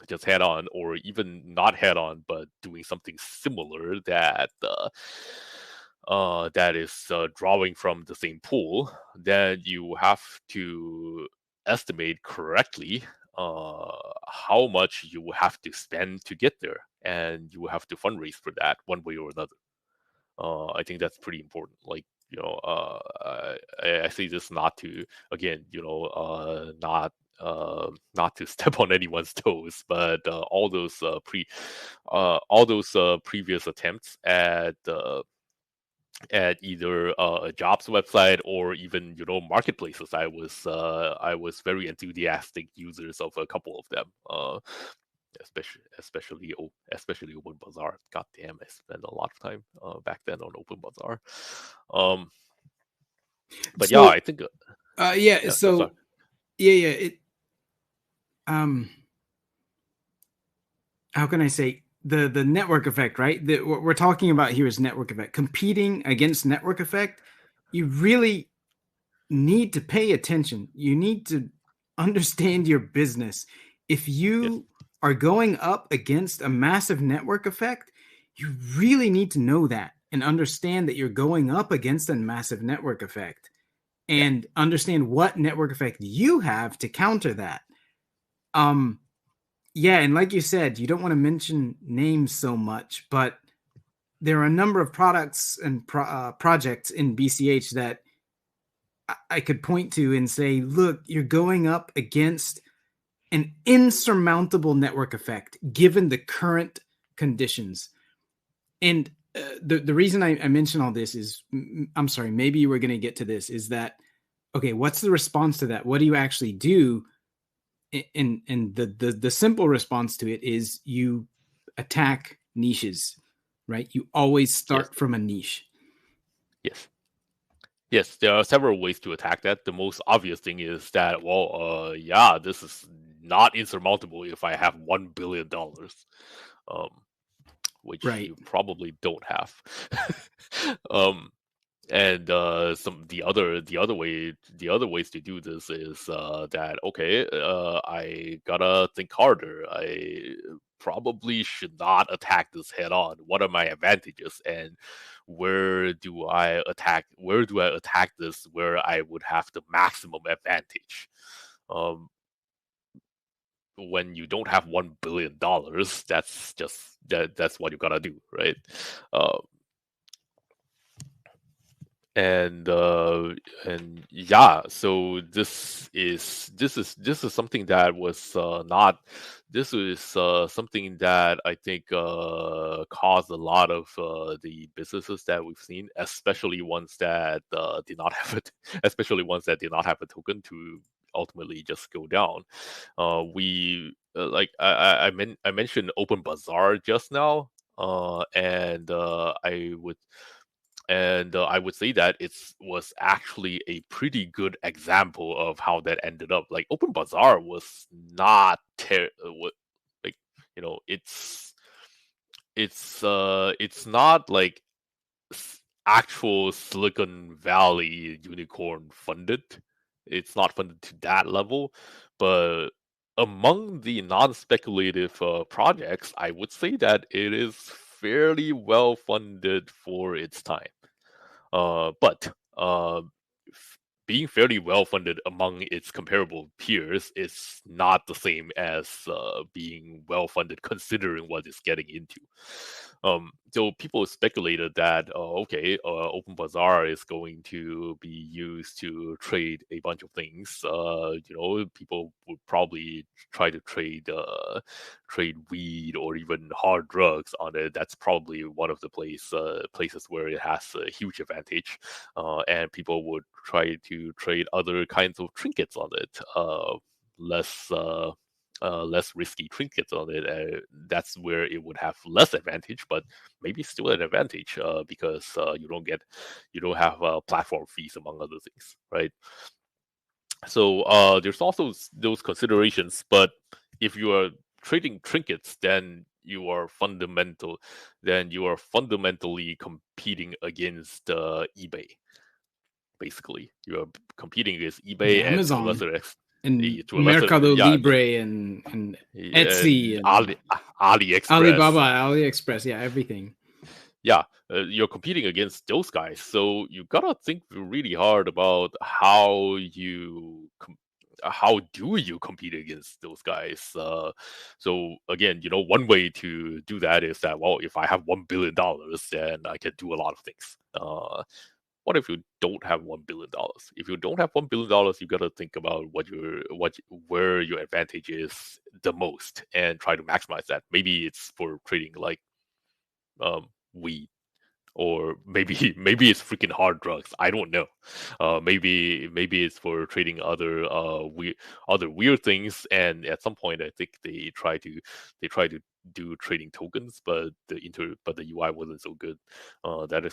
just head on, or even not head on, but doing something similar that that is drawing from the same pool, then you have to estimate correctly how much you have to spend to get there, and you have to fundraise for that one way or another. I think that's pretty important. Like, I say this not to, again, not to step on anyone's toes, but all those previous attempts at either a jobs website or even marketplaces, I was very enthusiastic users of a couple of them. Especially OpenBazaar. God damn, I spent a lot of time back then on OpenBazaar. But so, yeah, I think. So it. How can I say the network effect, right? What we're talking about here is network effect. Competing against network effect, you really need to pay attention. You need to understand your business. If you are going up against a massive network effect, you really need to know that and understand that you're going up against a massive network effect, and understand what network effect you have to counter that. Yeah, and like you said, you don't want to mention names so much, but there are a number of products and projects in BCH that I could point to and say, look, you're going up against an insurmountable network effect given the current conditions. And the reason I mention all this is, I'm sorry, maybe you were going to get to this, is that, okay, what's the response to that? What do you actually do? And the simple response to it is you attack niches, right? You always start from a niche. Yes, there are several ways to attack that. The most obvious thing is that, this is not insurmountable if I have $1 billion, which you probably don't have. And the other ways to do this is that, okay, I gotta think harder. I probably should not attack this head on. What are my advantages, and where do I attack this where I would have the maximum advantage? When you don't have $1 billion, that's just that's what you gotta do, right? And yeah, so this is something that was not. This is something that I think caused a lot of the businesses that we've seen, especially ones that did not have it, especially ones that did not have a token, to ultimately just go down. I mentioned OpenBazaar just now, and I would say that it was actually a pretty good example of how that ended up. Like, OpenBazaar was not it's not like actual Silicon Valley unicorn funded. It's not funded to that level, but among the non-speculative projects, I would say that it is fairly well funded for its time. But being fairly well funded among its comparable peers is not the same as being well funded considering what it's getting into. So people speculated that, OpenBazaar is going to be used to trade a bunch of things. People would probably try to trade weed or even hard drugs on it. That's probably one of the places where it has a huge advantage. And people would try to trade other kinds of trinkets on it, less risky trinkets on it. That's where it would have less advantage, but maybe still an advantage because you don't have platform fees, among other things, right? So there's also those considerations. But if you are trading trinkets, then you are fundamentally competing against eBay. Basically, you are competing against eBay and Amazon. to a lesser extent. and to a lesser, Mercado Libre and Etsy and AliExpress, AliExpress, yeah, everything. Yeah, you're competing against those guys, so you gotta think really hard about how do you compete against those guys. So again, one way to do that is that, well, if I have $1 billion, then I can do a lot of things. What if you don't have $1 billion? If you don't have $1 billion, you gotta think about where your advantage is the most and try to maximize that. Maybe it's for trading like weed, or maybe it's freaking hard drugs. I don't know. Maybe it's for trading other weird things. And at some point, I think they try to do trading tokens, but the UI wasn't so good. That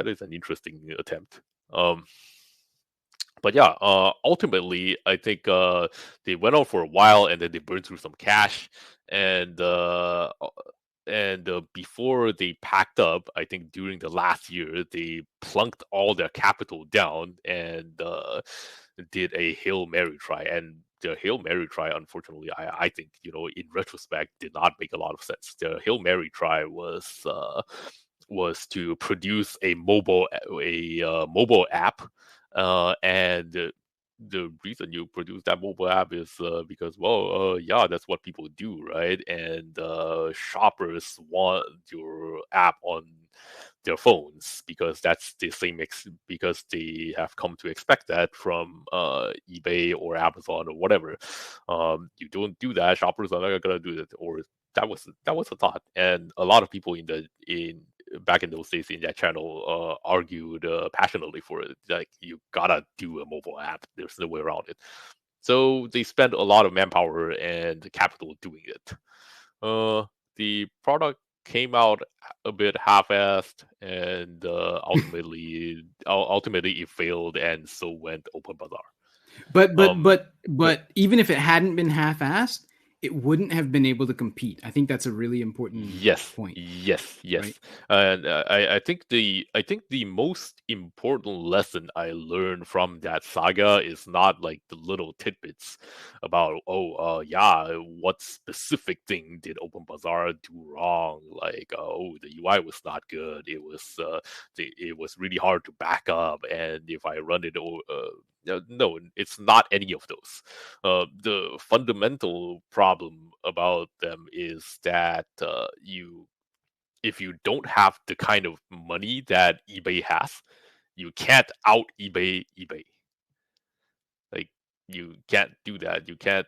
is an interesting attempt. But yeah, ultimately, I think they went on for a while, and then they burned through some cash, and before they packed up, I think during the last year, they plunked all their capital down and did a Hail Mary try. And the Hail Mary try, unfortunately, I think, in retrospect, did not make a lot of sense. The Hail Mary try was to produce a mobile app, and the reason you produce that mobile app is because, well, yeah, that's what people do, right? And shoppers want your app on their phones because that's the same because they have come to expect that from eBay or Amazon or whatever. You don't do that, shoppers are not gonna do that. Or that was a thought, and a lot of people back in those days in that channel argued passionately for it. Like, you gotta do a mobile app. There's no way around it. So they spent a lot of manpower and capital doing it. The product came out a bit half-assed, and ultimately it failed, and so went OpenBazaar. But even if it hadn't been half-assed, it wouldn't have been able to compete. I think that's a really important point. Yes. Right? And I think the most important lesson I learned from that saga is not like the little tidbits about what specific thing did OpenBazaar do wrong? Like, the UI was not good. It was really hard to back up, and if I run it no, it's not any of those. The fundamental problem about them is that if you don't have the kind of money that eBay has, you can't out eBay. Like, you can't do that. You can't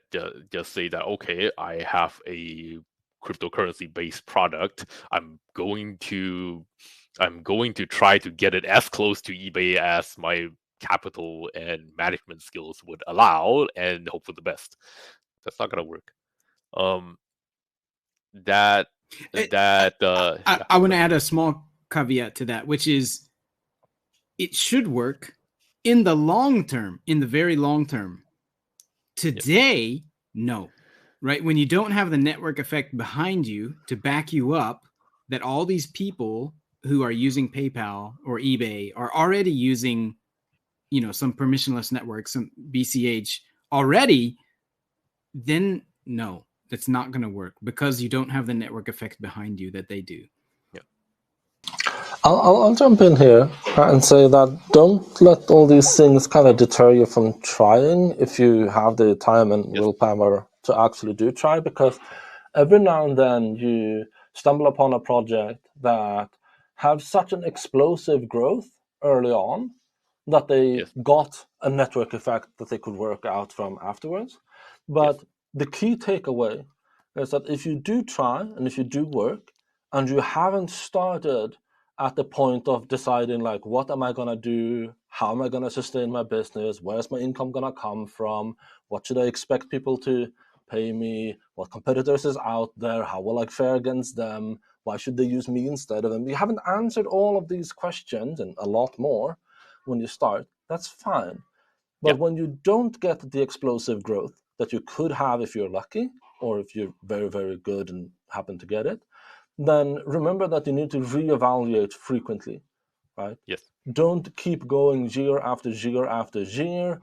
just say that, okay, I have a cryptocurrency based product. I'm going to try to get it as close to eBay as my capital and management skills would allow, and hope for the best. That's not gonna work. I want to add a small caveat to that, which is it should work in the long term, in the very long term. Today, no. Right? When you don't have the network effect behind you to back you up, that all these people who are using PayPal or eBay are already using, some permissionless networks, some BCH already, then no, that's not going to work because you don't have the network effect behind you that they do. Yeah. I'll jump in here and say that don't let all these things kind of deter you from trying if you have the time and willpower to actually do try, because every now and then you stumble upon a project that have such an explosive growth early on that they got a network effect that they could work out from afterwards. But the key takeaway is that if you do try and if you do work and you haven't started at the point of deciding, like, what am I going to do? How am I going to sustain my business? Where's my income going to come from? What should I expect people to pay me? What competitors is out there? How will I fare against them? Why should they use me instead of them? You haven't answered all of these questions and a lot more when you start. That's fine. But when you don't get the explosive growth that you could have if you're lucky, or if you're very, very good and happen to get it, then remember that you need to reevaluate frequently, right? Yes. Don't keep going year after year after year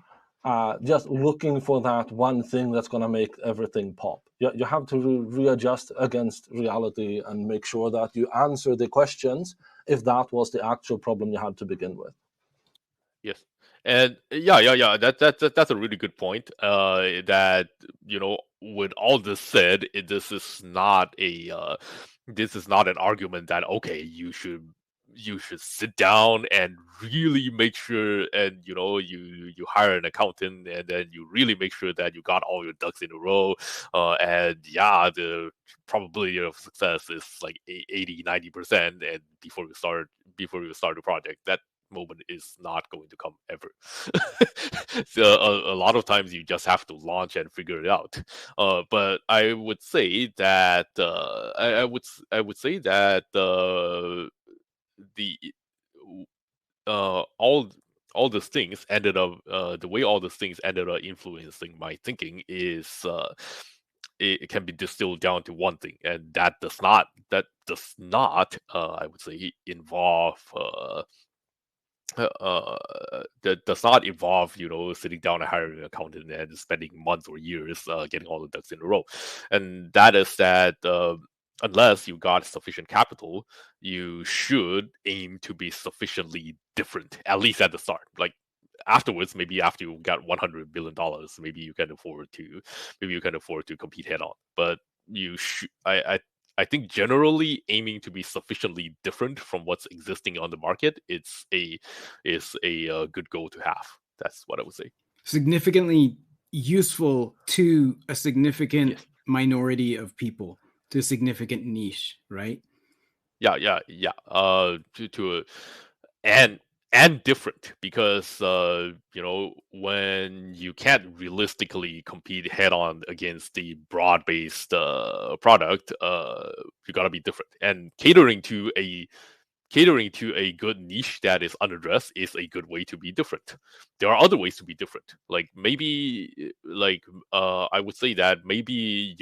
just looking for that one thing that's going to make everything pop. You have to readjust against reality and make sure that you answer the questions if that was the actual problem you had to begin with. Yes. And yeah. That's a really good point. That, with all this said, this is not an argument that, okay, you should sit down and really make sure, and you hire an accountant, and then you really make sure that you got all your ducks in a row, and the probability of success is like 80-90%, and before you start the project. That moment is not going to come ever. So a lot of times you just have to launch and figure it out. But I would say that I would say that the all these things ended up the way all these things ended up influencing my thinking is it can be distilled down to one thing, and that does not I would say involve that does not involve sitting down and hiring an accountant and spending months or years getting all the ducks in a row. And that is that unless you got sufficient capital, you should aim to be sufficiently different, at least at the start. Like afterwards, maybe after you got $100 billion, maybe you can afford to compete head on. But you should I think generally aiming to be sufficiently different from what's existing on the market is a good goal to have. That's what I would say. Significantly useful to a significant minority of people, to a significant niche, right? Yeah. And different, because when you can't realistically compete head on against the broad-based product, you gotta be different. And catering to a good niche that is unaddressed is a good way to be different. There are other ways to be different. Like maybe, I would say that maybe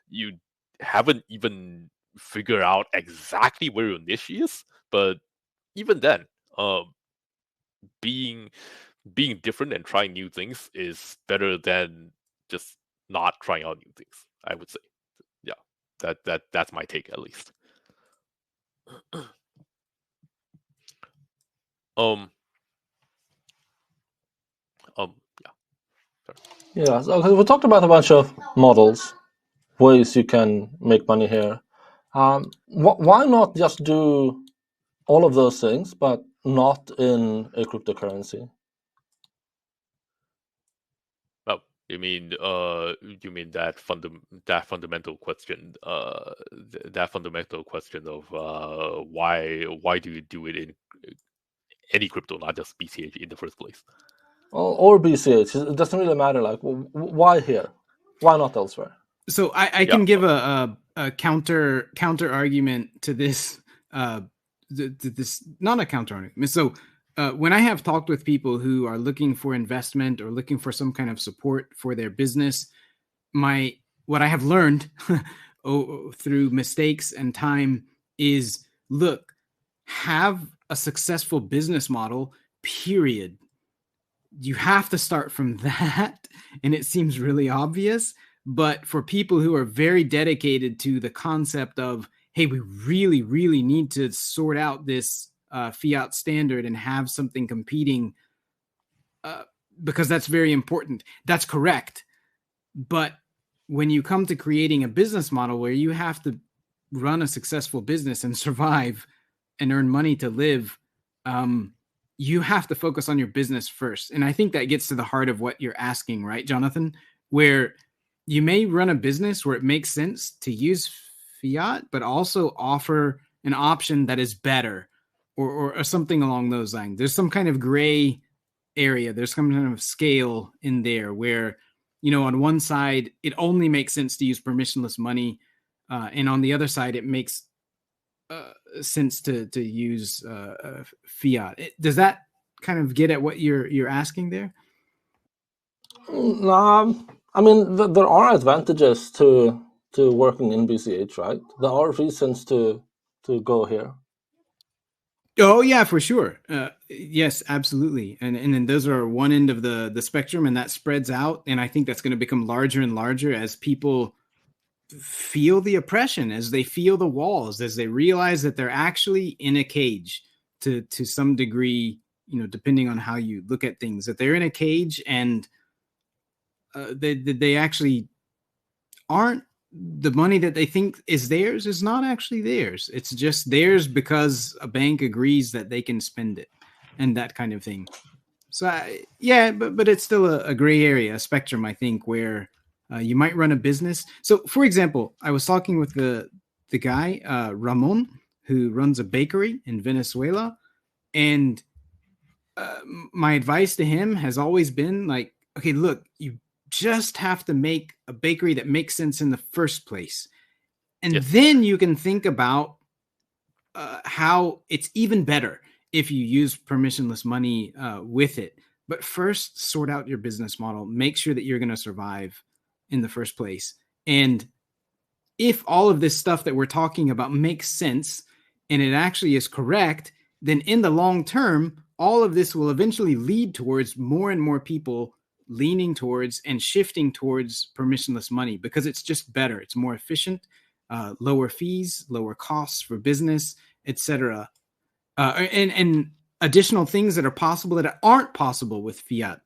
you haven't even figured out exactly where your niche is, but even then, being different and trying new things is better than just not trying out new things, I would say. Yeah, that's my take, at least. Yeah, so we talked about a bunch of models, ways you can make money here. Why not just do all of those things, but not in a cryptocurrency? Oh, you mean that fundamental question? That fundamental question of why do you do it in any crypto, not just BCH in the first place? Or BCH, it doesn't really matter. Like, why here? Why not elsewhere? So I can give a counter argument to this. This not a counter argument. So when I have talked with people who are looking for investment or looking for some kind of support for their business, what I have learned through mistakes and time is, look, have a successful business model, period. You have to start from that. And it seems really obvious. But for people who are very dedicated to the concept of, hey, we really, really need to sort out this fiat standard and have something competing because that's very important. That's correct. But when you come to creating a business model where you have to run a successful business and survive and earn money to live, you have to focus on your business first. And I think that gets to the heart of what you're asking, right, Jonathan? Where you may run a business where it makes sense to use fiat, but also offer an option that is better or something along those lines. There's some kind of gray area. There's some kind of scale in there where, on one side, it only makes sense to use permissionless money. And on the other side, it makes sense to use fiat. Does that kind of get at what you're asking there? I mean, there are advantages to working in BCH, right? There are reasons to go here. Oh yeah, for sure. Yes, absolutely. And then those are one end of the spectrum, and that spreads out. And I think that's going to become larger and larger as people feel the oppression, as they feel the walls, as they realize that they're actually in a cage to some degree. Depending on how you look at things, that they're in a cage, and they actually aren't. The money that they think is theirs is not actually theirs. It's just theirs because a bank agrees that they can spend it, and that kind of thing. So yeah, but it's still a gray area, a spectrum, I think, where you might run a business. So, for example, I was talking with the guy Ramon, who runs a bakery in Venezuela, and my advice to him has always been like, okay, look, you just have to make a bakery that makes sense in the first place. And then you can think about how it's even better if you use permissionless money with it. But first, sort out your business model. Make sure that you're going to survive in the first place. And if all of this stuff that we're talking about makes sense and it actually is correct, then in the long term, all of this will eventually lead towards more and more people leaning towards and shifting towards permissionless money, because it's just better. It's more efficient, lower fees, lower costs for business, etc. And additional things that are possible that aren't possible with fiat.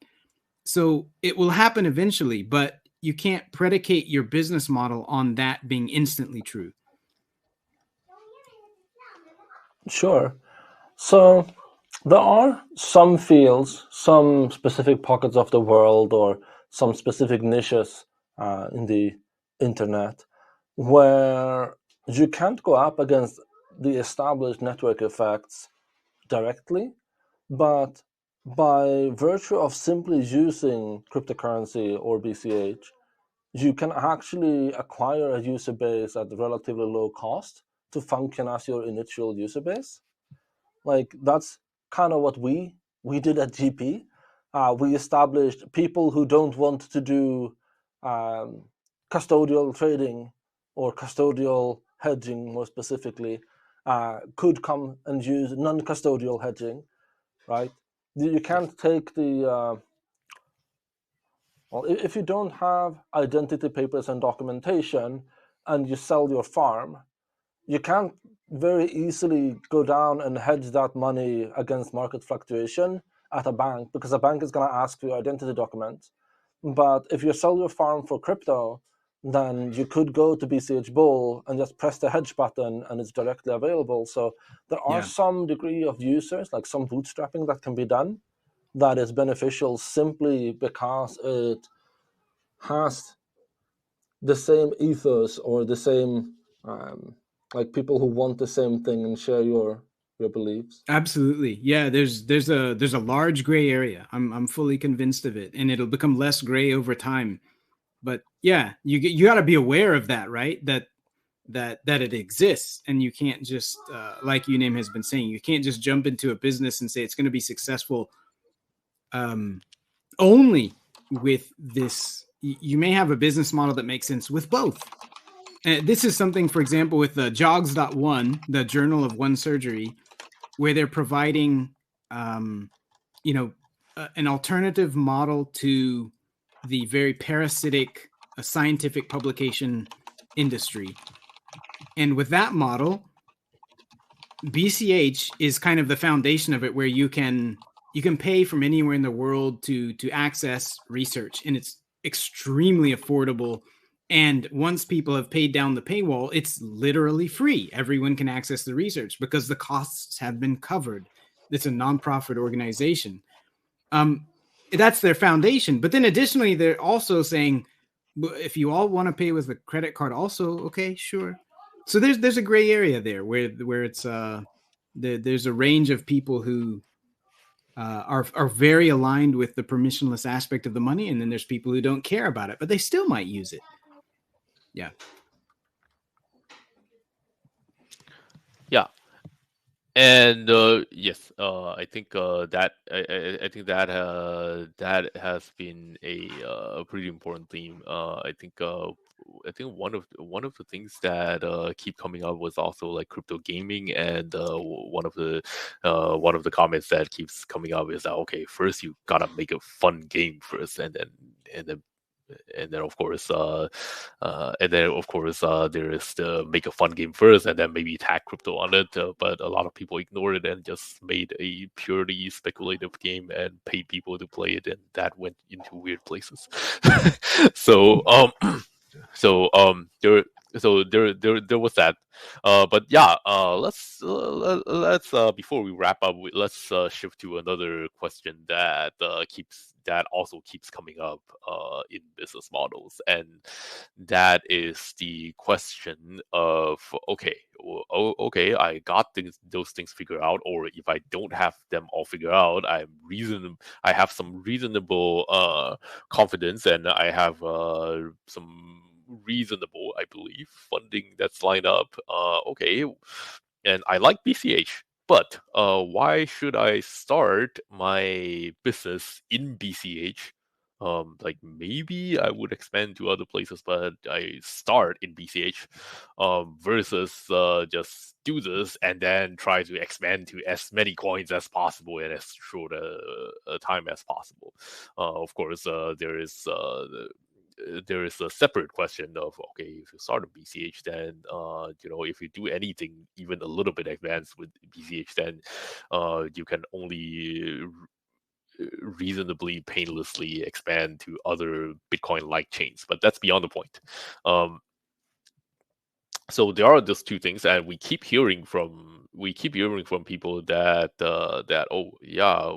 So it will happen eventually, but you can't predicate your business model on that being instantly true. Sure. So there are some fields, some specific pockets of the world, or some specific niches in the internet where you can't go up against the established network effects directly, but by virtue of simply using cryptocurrency or BCH, you can actually acquire a user base at relatively low cost to function as your initial user base. Like, that's kind of what we did at GP. We established people who don't want to do custodial trading or custodial hedging, more specifically, could come and use non-custodial hedging, right? You can't take the well, if you don't have identity papers and documentation and you sell your farm, you can't very easily go down and hedge that money against market fluctuation at a bank, because a bank is going to ask for your identity documents. But if you sell your farm for crypto, then you could go to BCH Bull and just press the hedge button and it's directly available. So there are some degree of users, like some bootstrapping that can be done, that is beneficial simply because it has the same ethos or the same like people who want the same thing and share your beliefs. Absolutely. Yeah, there's a large gray area. I'm fully convinced of it, and it'll become less gray over time. But yeah, you got to be aware of that, right? That it exists, and you can't just like Uname has been saying, you can't just jump into a business and say it's going to be successful only with this. You may have a business model that makes sense with both. This is something, for example, with the Jogs.1, the Journal of One Surgery, where they're providing, an alternative model to the very parasitic scientific publication industry. And with that model, BCH is kind of the foundation of it, where you can pay from anywhere in the world to access research, and it's extremely affordable. And once people have paid down the paywall, it's literally free. Everyone can access the research because the costs have been covered. It's a nonprofit organization. That's their foundation. But then additionally, they're also saying, if you all want to pay with a credit card also, okay, sure. So there's a gray area there where it's there's a range of people who are very aligned with the permissionless aspect of the money, and then there's people who don't care about it, but they still might use it. Yeah. Yeah. And yes, I think that I think that has been a pretty important theme. I think I think one of the things that keep coming up was also like crypto gaming, and one of the comments that keeps coming up is that, okay, first you gotta make a fun game first, and then of course there is the make a fun game first and then maybe tag crypto on it, but a lot of people ignore it and just made a purely speculative game and paid people to play it, and that went into weird places. so there was that, but yeah, let's before we wrap up, let's shift to another question that also keeps coming up in business models, and that is the question of, okay, I got those things figured out, or if I don't have them all figured out, I have some reasonable confidence, and I have some reasonable, I believe, funding that's lined up. Okay, and I like BCH, but why should I start my business in BCH? Like maybe I would expand to other places, but I start in BCH, versus just do this and then try to expand to as many coins as possible in as short a time as possible. Of course, there is a separate question of, okay, if you start a BCH, then if you do anything even a little bit advanced with BCH, then you can only reasonably painlessly expand to other Bitcoin-like chains. But that's beyond the point. So there are those two things, and we keep hearing from people that oh yeah,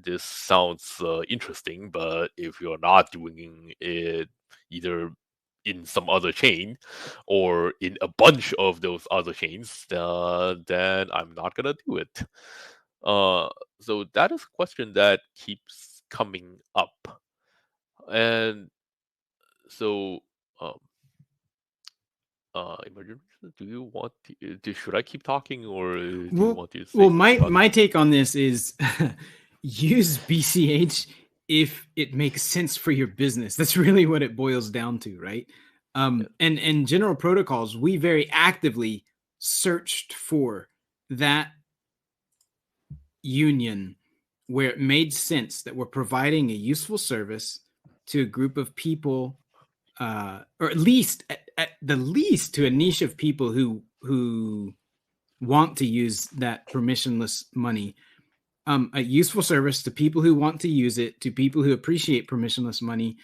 this sounds interesting, but if you're not doing it either in some other chain or in a bunch of those other chains, then I'm not gonna do it. So that is a question that keeps coming up, and so Emergent, do you want should I keep talking, or do you want to say my take on this is use BCH if it makes sense for your business. That's really what it boils down to, right? And General Protocols, we very actively searched for that union where it made sense that we're providing a useful service to a group of people, or at least at the least to a niche of people who want to use that permissionless money. A useful service to people who want to use it, to people who appreciate permissionless money.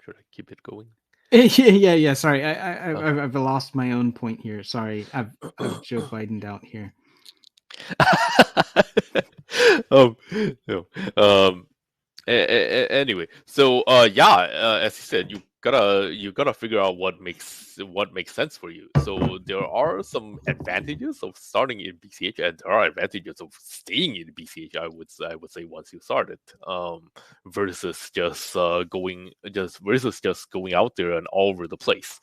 Should I keep it going? Yeah. Sorry, I've lost my own point here. Sorry, I've Joe Biden'd out here. Anyway, so as you said, you gotta figure out what makes sense for you. So there are some advantages of starting in BCH, and there are advantages of staying in BCH. I would say once you start it, versus just going out there and all over the place.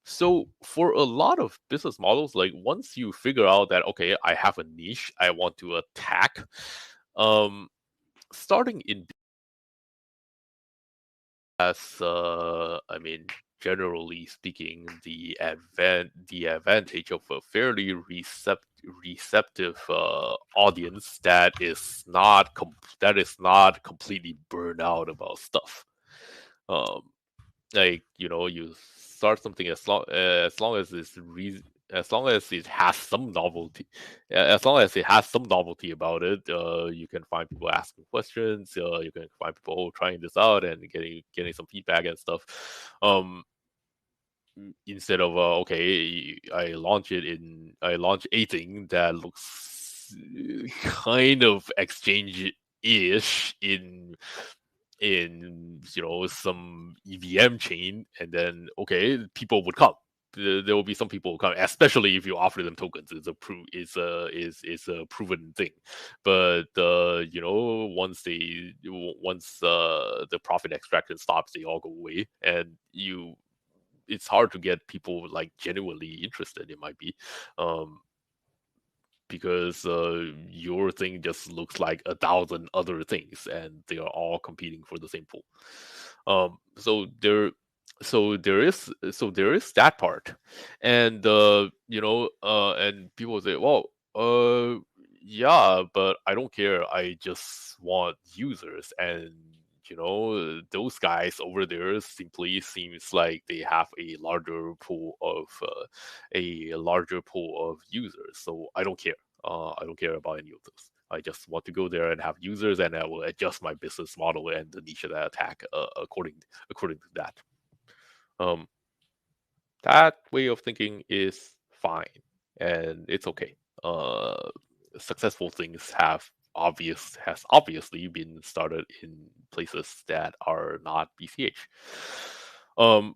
So for a lot of business models, like once you figure out that, okay, I have a niche I want to attack, starting in generally speaking, the advantage of a fairly receptive audience that is not completely burned out about stuff. You start something as long as it has some novelty. As long as it has some novelty about it, you can find people asking questions. You can find people trying this out and getting some feedback and stuff. Instead of okay, I launch a thing that looks kind of exchange-ish in some EVM chain, and then okay, people would come. there will be some people come, especially if you offer them tokens. It's a proven thing. But once the profit extraction stops, they all go away, and it's hard to get people like genuinely interested. It might be, because your thing just looks like 1,000 other things, and they are all competing for the same pool. So there is that part, and and people say, well, yeah, but I don't care. I just want users, and those guys over there simply seems like they have a larger pool of users. So I don't care. I don't care about any of those. I just want to go there and have users, and I will adjust my business model and the niche that I attack according to that. That way of thinking is fine, and it's okay. Successful things has obviously been started in places that are not BCH.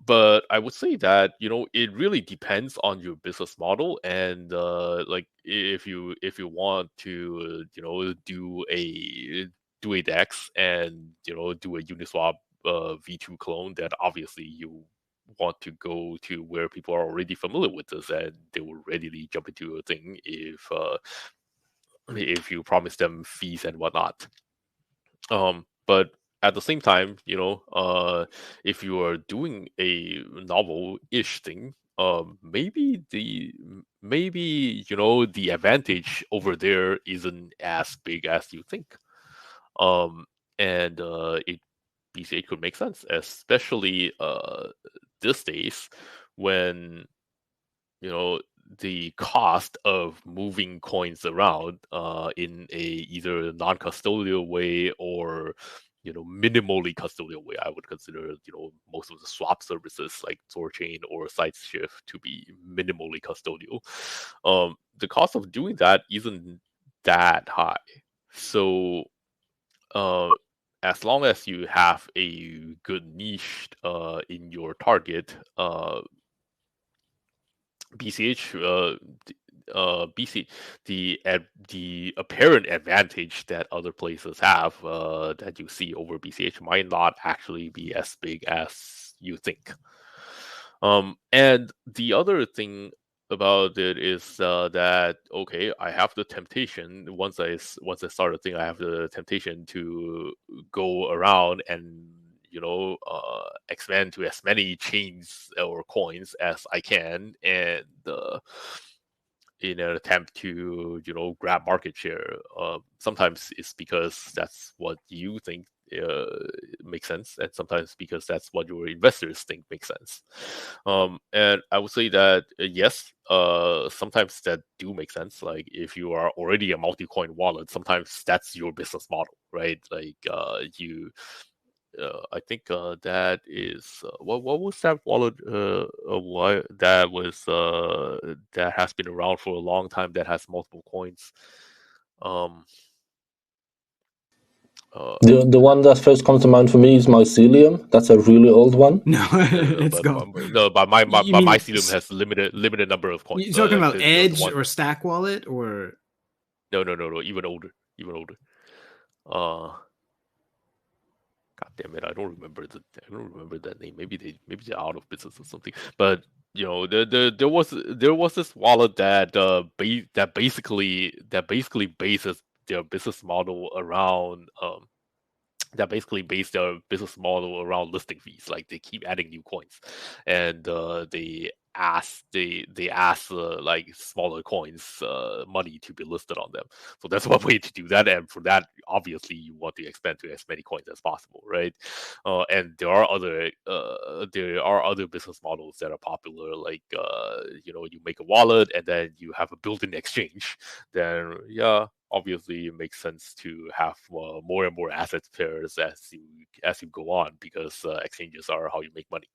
But I would say that it really depends on your business model, and like if you want to do a DEX and do a Uniswap V2 clone, then obviously you want to go to where people are already familiar with this, and they will readily jump into a thing if you promise them fees and whatnot. But at the same time, if you are doing a novel-ish thing, maybe the advantage over there isn't as big as you think. And BCH could make sense, especially these days when the cost of moving coins around in a either non-custodial way or minimally custodial way. I would consider most of the swap services like Thorchain or SideShift to be minimally custodial. The cost of doing that isn't that high, so as long as you have a good niche in your target, BCH, the apparent advantage that other places have that you see over BCH might not actually be as big as you think. And the other thing about it is that okay, I have the temptation once I start a thing, I have the temptation to go around and expand to as many chains or coins as I can, and in an attempt to grab market share. Sometimes it's because that's what you think makes sense, and sometimes because that's what your investors think makes sense. And I would say that yes, sometimes that do make sense. Like if you are already a multi-coin wallet, sometimes that's your business model, right? Like I think that is what was that wallet? Why that was that has been around for a long time, that has multiple coins. The one that first comes to mind for me is Mycelium. That's a really old one. No, it's gone. No, but Mycelium has limited number of coins. You talking about Edge or Stack Wallet or? No, even older. God damn it! I don't remember that name. Maybe they're out of business or something. But there was this wallet that basically bases their business model around listing fees. Like they keep adding new coins, and they ask like smaller coins money to be listed on them. So that's one way to do that, and for that obviously you want to expand to as many coins as possible, right? And there are other business models that are popular, like you make a wallet and then you have a built-in exchange. Then yeah, obviously it makes sense to have more and more asset pairs as you go on, because exchanges are how you make money.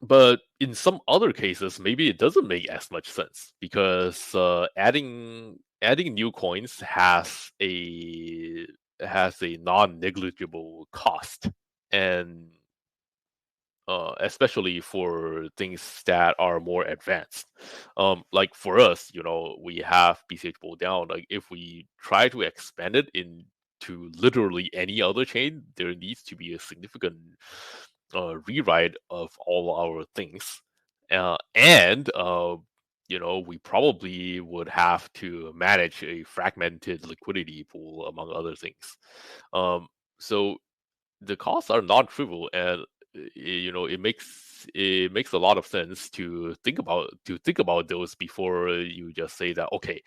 But in some other cases, maybe it doesn't make as much sense, because adding new coins has a non-negligible cost, and especially for things that are more advanced. Like for us, we have BCH Bull down. Like if we try to expand it into literally any other chain, there needs to be a significant rewrite of all our things, and we probably would have to manage a fragmented liquidity pool among other things. So the costs are non-trivial, and it makes a lot of sense to think about those before you just say that, okay,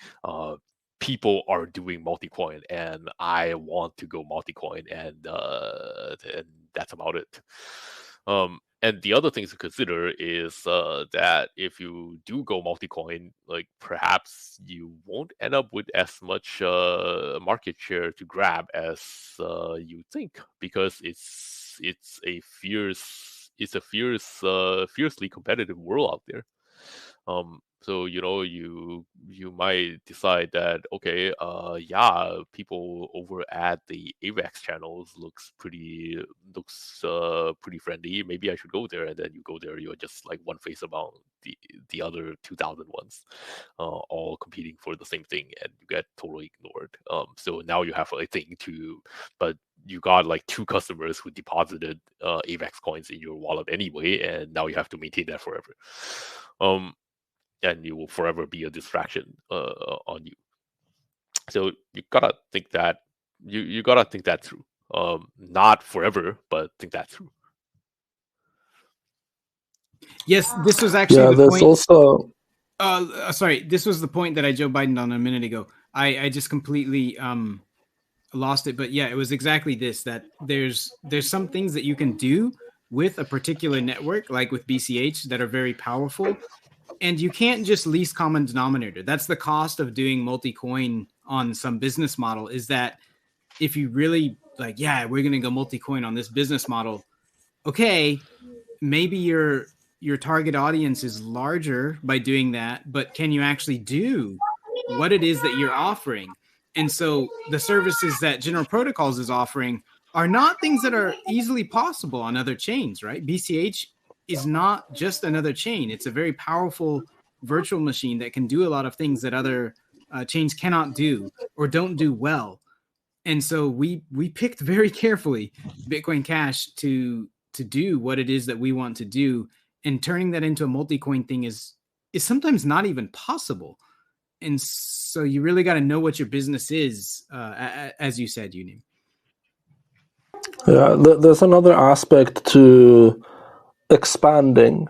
people are doing multi-coin and I want to go multi-coin, and that's about it. And the other things to consider is that if you do go multi-coin, like perhaps you won't end up with as much market share to grab as you think, because it's a fiercely competitive world out there. So you might decide that, okay, yeah, people over at the AVAX channels looks pretty friendly. Maybe I should go there, and then you go there, you're just like one face among the other 2,000 ones, all competing for the same thing, and you get totally ignored. So now you have a thing but you got like 2 customers who deposited AVAX coins in your wallet anyway, and now you have to maintain that forever. And you will forever be a distraction on you. So you gotta think that you gotta think that through. Not forever, but think that through. Yes, this was actually the there's point. Also, sorry, this was the point that I Joe Biden on a minute ago. I just completely lost it, but yeah, it was exactly this, that there's some things that you can do with a particular network, like with BCH, that are very powerful. And you can't just least common denominator. That's the cost of doing multi-coin on some business model, is that if you really like, yeah, we're going to go multi-coin on this business model. Okay, maybe your target audience is larger by doing that, but can you actually do what it is that you're offering? And so the services that General Protocols is offering are not things that are easily possible on other chains, right? BCH is not just another chain. It's a very powerful virtual machine that can do a lot of things that other chains cannot do or don't do well. And so we picked very carefully Bitcoin Cash to do what it is that we want to do, and turning that into a multi-coin thing is sometimes not even possible. And so you really got to know what your business is, as you said, Yunim. Yeah, there's another aspect to expanding,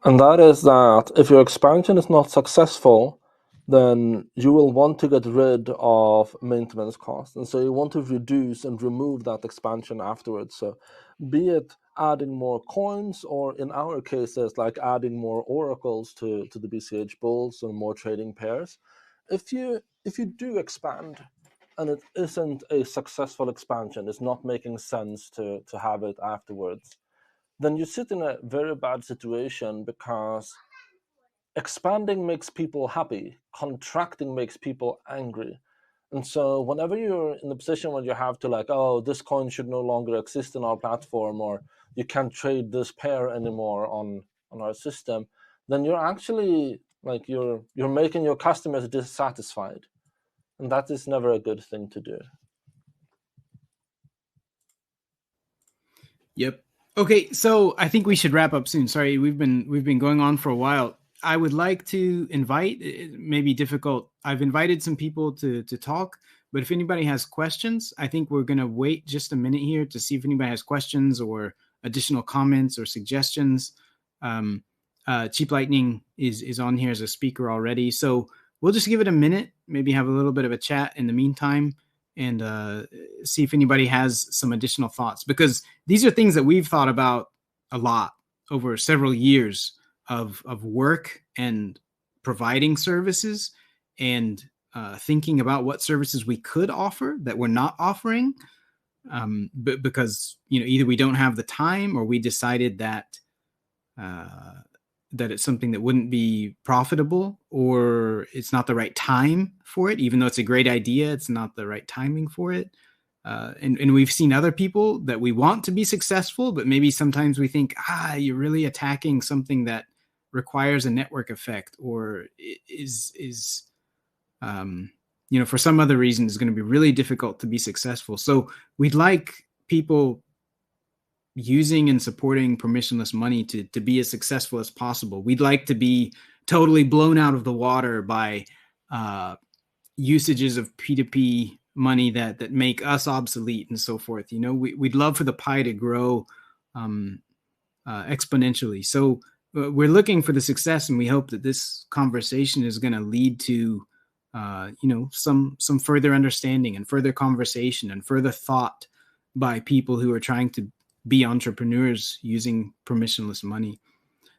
and that is that if your expansion is not successful, then you will want to get rid of maintenance costs, and so you want to reduce and remove that expansion afterwards. So be it adding more coins, or in our cases, like adding more oracles to the BCH bulls and more trading pairs. If you do expand and it isn't a successful expansion, it's not making sense to have it afterwards, then you sit in a very bad situation, because expanding makes people happy, contracting makes people angry. And so whenever you're in the position where you have to like, oh, this coin should no longer exist in our platform, or you can't trade this pair anymore on our system, then you're actually like you're making your customers dissatisfied. And that is never a good thing to do. Yep. Okay, so I think we should wrap up soon. Sorry, we've been going on for a while. I would like to invite, it may be difficult. I've invited some people to talk, but if anybody has questions, I think we're going to wait just a minute here to see if anybody has questions or additional comments or suggestions. Cheap Lightning is on here as a speaker already. So we'll just give it a minute, maybe have a little bit of a chat in the meantime, and see if anybody has some additional thoughts, because these are things that we've thought about a lot over several years of work and providing services, and thinking about what services we could offer that we're not offering, but because either we don't have the time, or we decided that that it's something that wouldn't be profitable, or it's not the right time for it. Even though it's a great idea, it's not the right timing for it. and we've seen other people that we want to be successful, but maybe sometimes we think, you're really attacking something that requires a network effect, or is for some other reason is going to be really difficult to be successful. So we'd like people using and supporting permissionless money to be as successful as possible. We'd like to be totally blown out of the water by usages of P2P money that make us obsolete and so forth. We'd love for the pie to grow exponentially. So we're looking for the success, and we hope that this conversation is going to lead to some further understanding and further conversation and further thought by people who are trying to be entrepreneurs using permissionless money.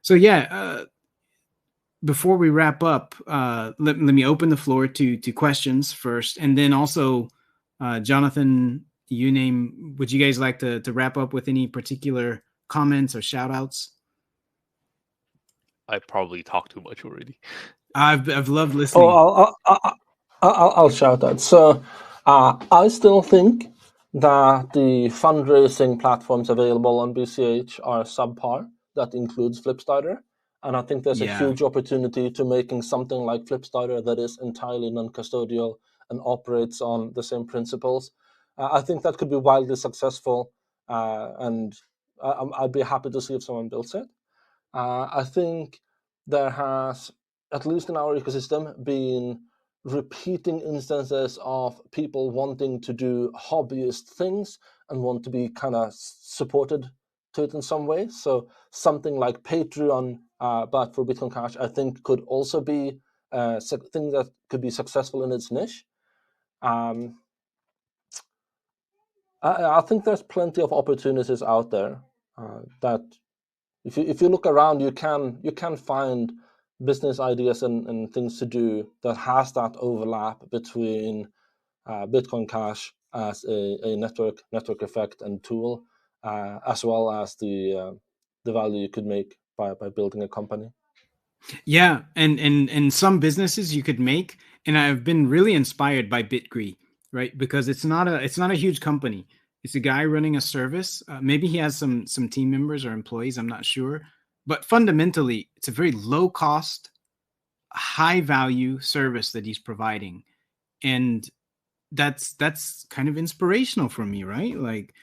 So before we wrap up, let me open the floor to questions first, and then also Jonathan, would you guys like to wrap up with any particular comments or shout outs? I probably talked too much already. I've loved listening. I'll shout out. So I still think that the fundraising platforms available on BCH are subpar. That includes Flipstarter. And I think there's a huge opportunity to making something like Flipstarter that is entirely non-custodial and operates on the same principles. I think that could be wildly successful, and I'd be happy to see if someone builds it. I think there has, at least in our ecosystem, been repeating instances of people wanting to do hobbyist things and want to be kind of supported to it in some way. So something like Patreon, but for Bitcoin Cash, I think could also be a thing that could be successful in its niche. I think there's plenty of opportunities out there that if you look around, you can find business ideas and things to do that has that overlap between Bitcoin Cash as a network effect and tool, as well as the value you could make by building a company. Yeah, and some businesses you could make, and I've been really inspired by BitGree, right? Because it's not a huge company. It's a guy running a service. Maybe he has some team members or employees, I'm not sure. But fundamentally, it's a very low cost, high value service that he's providing. And that's kind of inspirational for me, right? Like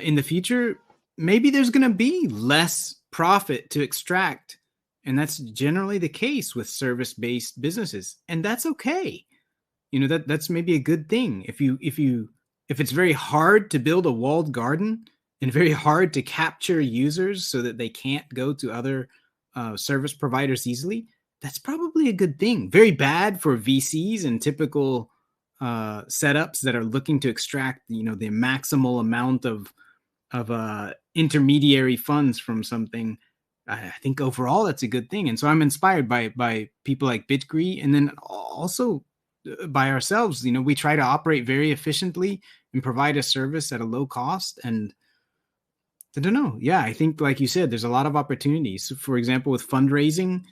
in the future, maybe there's going to be less profit to extract. And that's generally the case with service-based businesses. And that's okay. That's maybe a good thing. If it's very hard to build a walled garden and very hard to capture users so that they can't go to other service providers easily, that's probably a good thing. Very bad for VCs and typical setups that are looking to extract, the maximal amount of intermediary funds from something. I think overall that's a good thing. And so I'm inspired by people like BitGree, and then also by ourselves. We try to operate very efficiently and provide a service at a low cost. And I don't know. Yeah, I think, like you said, there's a lot of opportunities. For example, with fundraising,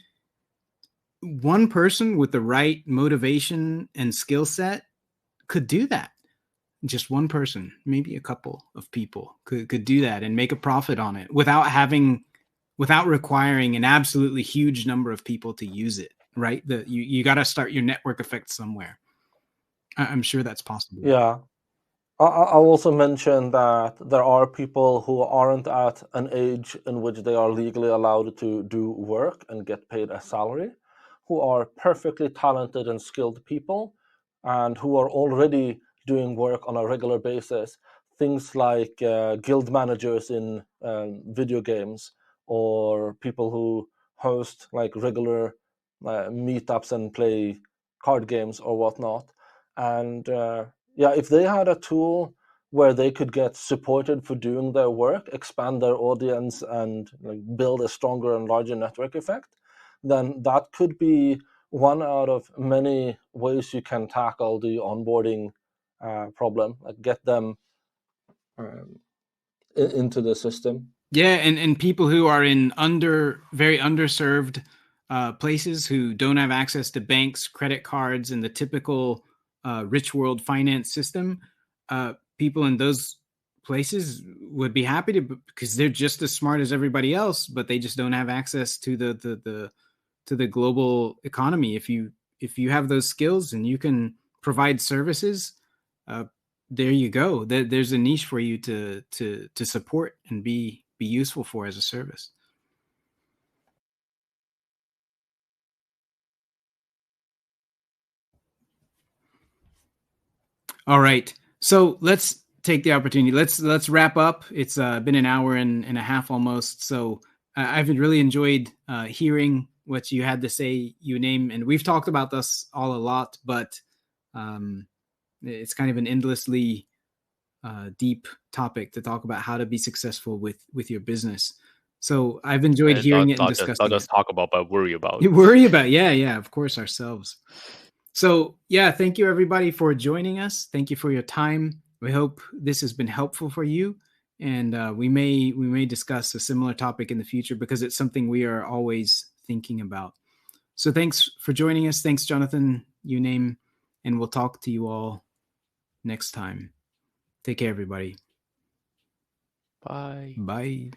one person with the right motivation and skill set could do that. Just one person, maybe a couple of people could do that and make a profit on it without requiring an absolutely huge number of people to use it, right? You got to start your network effect somewhere. I'm sure that's possible. Yeah. I'll also mention that there are people who aren't at an age in which they are legally allowed to do work and get paid a salary, who are perfectly talented and skilled people, and who are already doing work on a regular basis. Things like guild managers in video games, or people who host like regular meetups and play card games or whatnot. And if they had a tool where they could get supported for doing their work, expand their audience, and build a stronger and larger network effect, then that could be one out of many ways you can tackle the onboarding problem, like get them into the system. Yeah, and people who are in very underserved places, who don't have access to banks, credit cards, and the typical rich world finance system. people in those places would be happy to, because they're just as smart as everybody else, but they just don't have access to the global economy. If you have those skills and you can provide services, there you go. There's a niche for you to support and be useful for as a service. All right. So let's take the opportunity. Let's wrap up. It's been an hour and a half almost. So I've really enjoyed hearing what you had to say, Uname, and we've talked about this all a lot, but it's kind of an endlessly deep topic to talk about how to be successful with your business. So I've enjoyed hearing it and discussing it. Not just talk about, but worry about. Worry about, yeah, of course, ourselves. So yeah, thank you everybody for joining us. Thank you for your time. We hope this has been helpful for you, and we may discuss a similar topic in the future because it's something we are always thinking about. So thanks for joining us. Thanks, Jonathan, Uname, and we'll talk to you all next time. Take care, everybody. Bye. Bye.